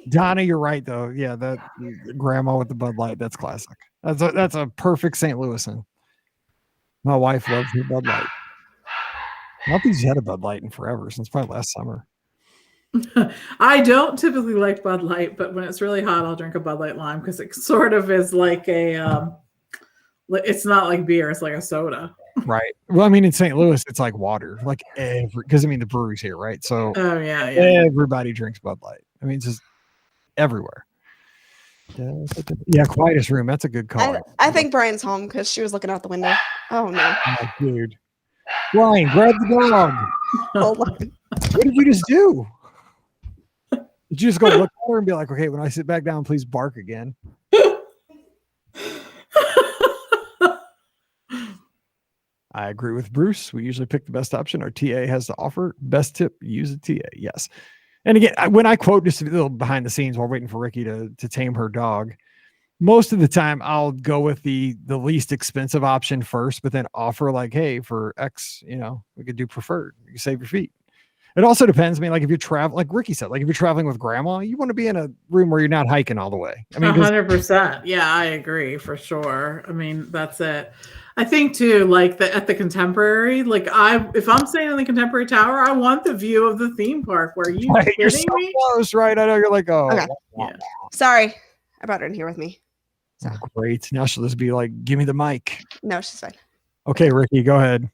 Donna, you're right though. Yeah, that grandma with the Bud Light. That's classic. That's a perfect St. Louisan. My wife loves her Bud Light. I don't think she's had a Bud Light in forever, since probably last summer. I don't typically like Bud Light, but when it's really hot, I'll drink a Bud Light Lime because it sort of is like a. It's not like beer; it's like a soda. Right. Well, I mean, in St. Louis, it's like water. Like because I mean the brewery's here, right? So yeah. Everybody drinks Bud Light. I mean, it's just everywhere. Yeah, quietest room. That's a good call. I think Brian's home because she was looking out the window. Oh no, oh, dude. Brian, grab the dog. Hold on. What did you just do? Did you just go look at her and be like, okay, when I sit back down, please bark again? I agree with Bruce. We usually pick the best option our TA has to offer. Best tip, use a TA. Yes. And again, when I quote just a little behind the scenes while waiting for Ricky to tame her dog, most of the time I'll go with the least expensive option first, but then offer like, hey, for X, we could do preferred. You can save your feet. It also depends. I mean, like if you're traveling, like Ricky said, like if you're traveling with grandma, you want to be in a room where you're not hiking all the way. I mean, 100%. Yeah, I agree for sure. I mean, that's it. I think too, like at the Contemporary, like if I'm staying in the Contemporary Tower, I want the view of the theme park. Where you right, kidding you're so me? Close, right? I know you're like, oh, okay. Yeah. Sorry, I brought her in here with me. So. Oh, great. Now she'll just be like, give me the mic. No, she's fine. Okay, Ricky, go ahead.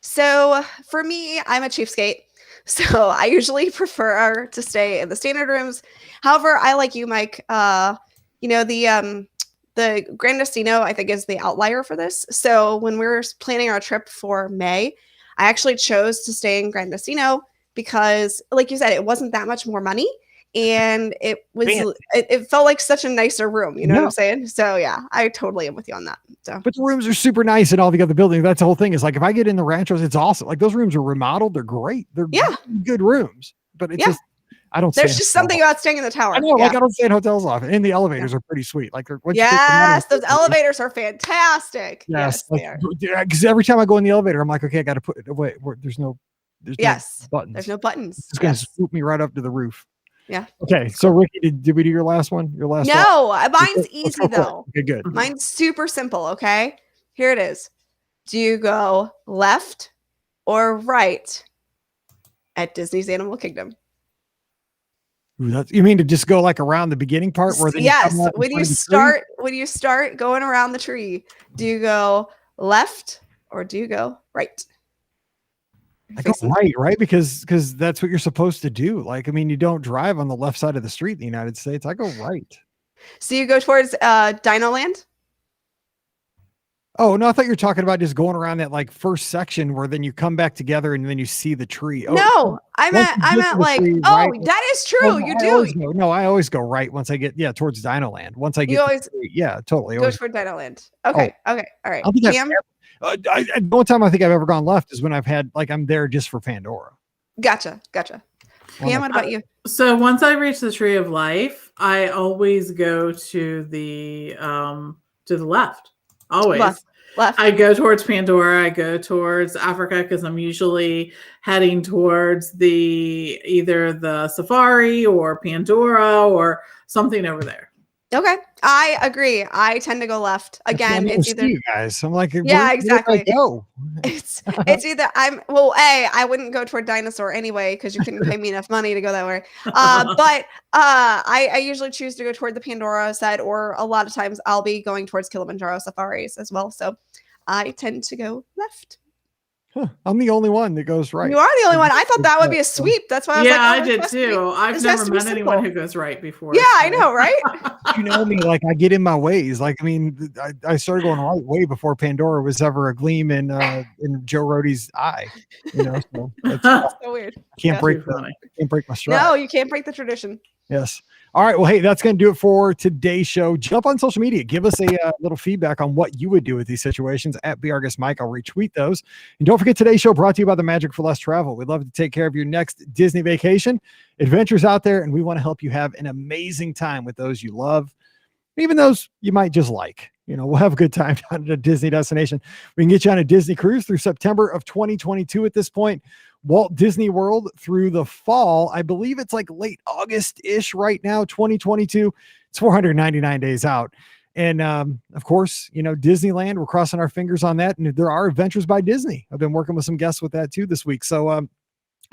So for me, I'm a cheapskate. So I usually prefer to stay in the standard rooms. However, I like you, Mike. The Grand Destino, I think, is the outlier for this. So when we were planning our trip for May, I actually chose to stay in Grand Destino because, like you said, it wasn't that much more money. And it was, it felt like such a nicer room. You know what I'm saying? So yeah, I totally am with you on that. So, but the rooms are super nice in all the other buildings. That's the whole thing. Is like, if I get in the Ranchos, it's awesome. Like those rooms are remodeled. They're great. They're good rooms, but it's just, I don't. There's just something about staying in the tower. I know, like I don't stay in hotels often, and the elevators are pretty sweet. Like, yes, those elevators are fantastic. Yes, because every time I go in the elevator, I'm like, okay, I got to put it away. There's no buttons. There's no buttons. It's gonna swoop me right up to the roof. Yeah. Okay, so Ricky, did we do your last one? Your last? No, mine's easy though. Okay, good. Mine's super simple. Okay, here it is. Do you go left or right at Disney's Animal Kingdom? Ooh, you mean to just go like around the beginning part where when you start going around the tree, do you go left or do you go right? I go right because that's what you're supposed to do. Like, I mean, you don't drive on the left side of the street in the United States. I go right. So you go towards Dino Land? Oh no, I thought you were talking about just going around that like first section where then you come back together and then you see the tree. Oh, no, I meant like, right. That is true. You do. I always go right once I get towards Dino Land. Once I get totally go toward Dino Land. Okay, okay, all right. Cam? The only time I think I've ever gone left is when I've had I'm there just for Pandora. Gotcha. Pam, what about you? So once I reach the Tree of Life, I always go to the left. Always. Left. I go towards Pandora. I go towards Africa because I'm usually heading towards either the Safari or Pandora or something over there. Okay, I agree. I tend to go left. Again, it's either you guys. I'm like, exactly. Go? It's either I wouldn't go toward Dinosaur anyway because you couldn't pay me enough money to go that way. But I usually choose to go toward the Pandora side, or a lot of times I'll be going towards Kilimanjaro safaris as well. So I tend to go left. Huh. I'm the only one that goes right. You are the only one. I thought that would be a sweep. That's why I was I did too. I've never met anyone who goes right before. Yeah, I know, right? You know me, like I get in my ways. Like, I mean, I started going right way before Pandora was ever a gleam in Joe Rohde's eye. So that's so weird. Can't break my stride. No, you can't break the tradition. Yes. All right. Well, hey, that's going to do it for today's show. Jump on social media. Give us a little feedback on what you would do with these situations at BRGuestMike. I'll retweet those. And don't forget, today's show brought to you by the Magic for Less Travel. We'd love to take care of your next Disney vacation. Adventures out there, and we want to help you have an amazing time with those you love, even those you might just like. We'll have a good time down at a Disney destination. We can get you on a Disney cruise through September of 2022 at this point. Walt Disney World through the fall. I believe it's like late August-ish right now, 2022. It's 499 days out. And of course, Disneyland, we're crossing our fingers on that. And there are Adventures by Disney. I've been working with some guests with that too this week. So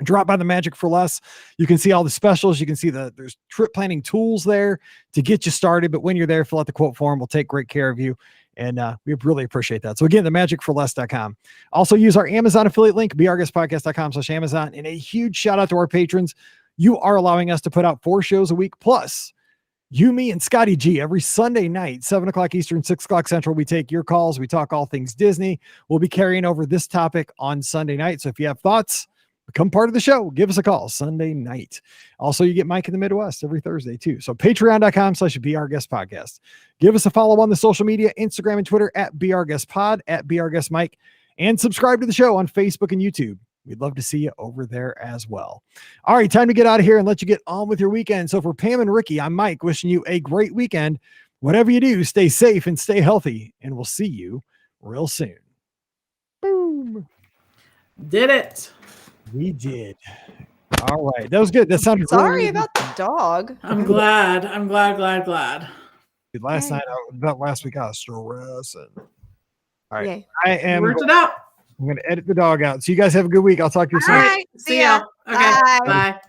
drop by the Magic for Less. You can see all the specials. You can see there's trip planning tools there to get you started. But when you're there, fill out the quote form. We'll take great care of you. And we really appreciate that. So again, themagicforless.com. Also use our Amazon affiliate link, beourguestpodcast.com/Amazon. And a huge shout out to our patrons. You are allowing us to put out 4 shows a week. Plus, you, me, and Scotty G every Sunday night, 7 o'clock Eastern, 6 o'clock Central. We take your calls. We talk all things Disney. We'll be carrying over this topic on Sunday night. So if you have thoughts, become part of the show. Give us a call Sunday night. Also, you get Mike in the Midwest every Thursday too. So patreon.com/BeOurGuestPodcast. Give us a follow on the social media, Instagram and Twitter at BeOurGuestPod, at BeOurGuestMike, and subscribe to the show on Facebook and YouTube. We'd love to see you over there as well. All right, time to get out of here and let you get on with your weekend. So for Pam and Ricky, I'm Mike, wishing you a great weekend. Whatever you do, stay safe and stay healthy, and we'll see you real soon. Boom. Did it. We did. All right. That was good. That sounded Sorry really about the dog. I'm glad. good. Last week I was stressing. All right. Yay. I'm Worked it out. going to edit the dog out. So you guys have a good week. I'll talk to you soon. All right. See ya. Okay. Bye. Bye.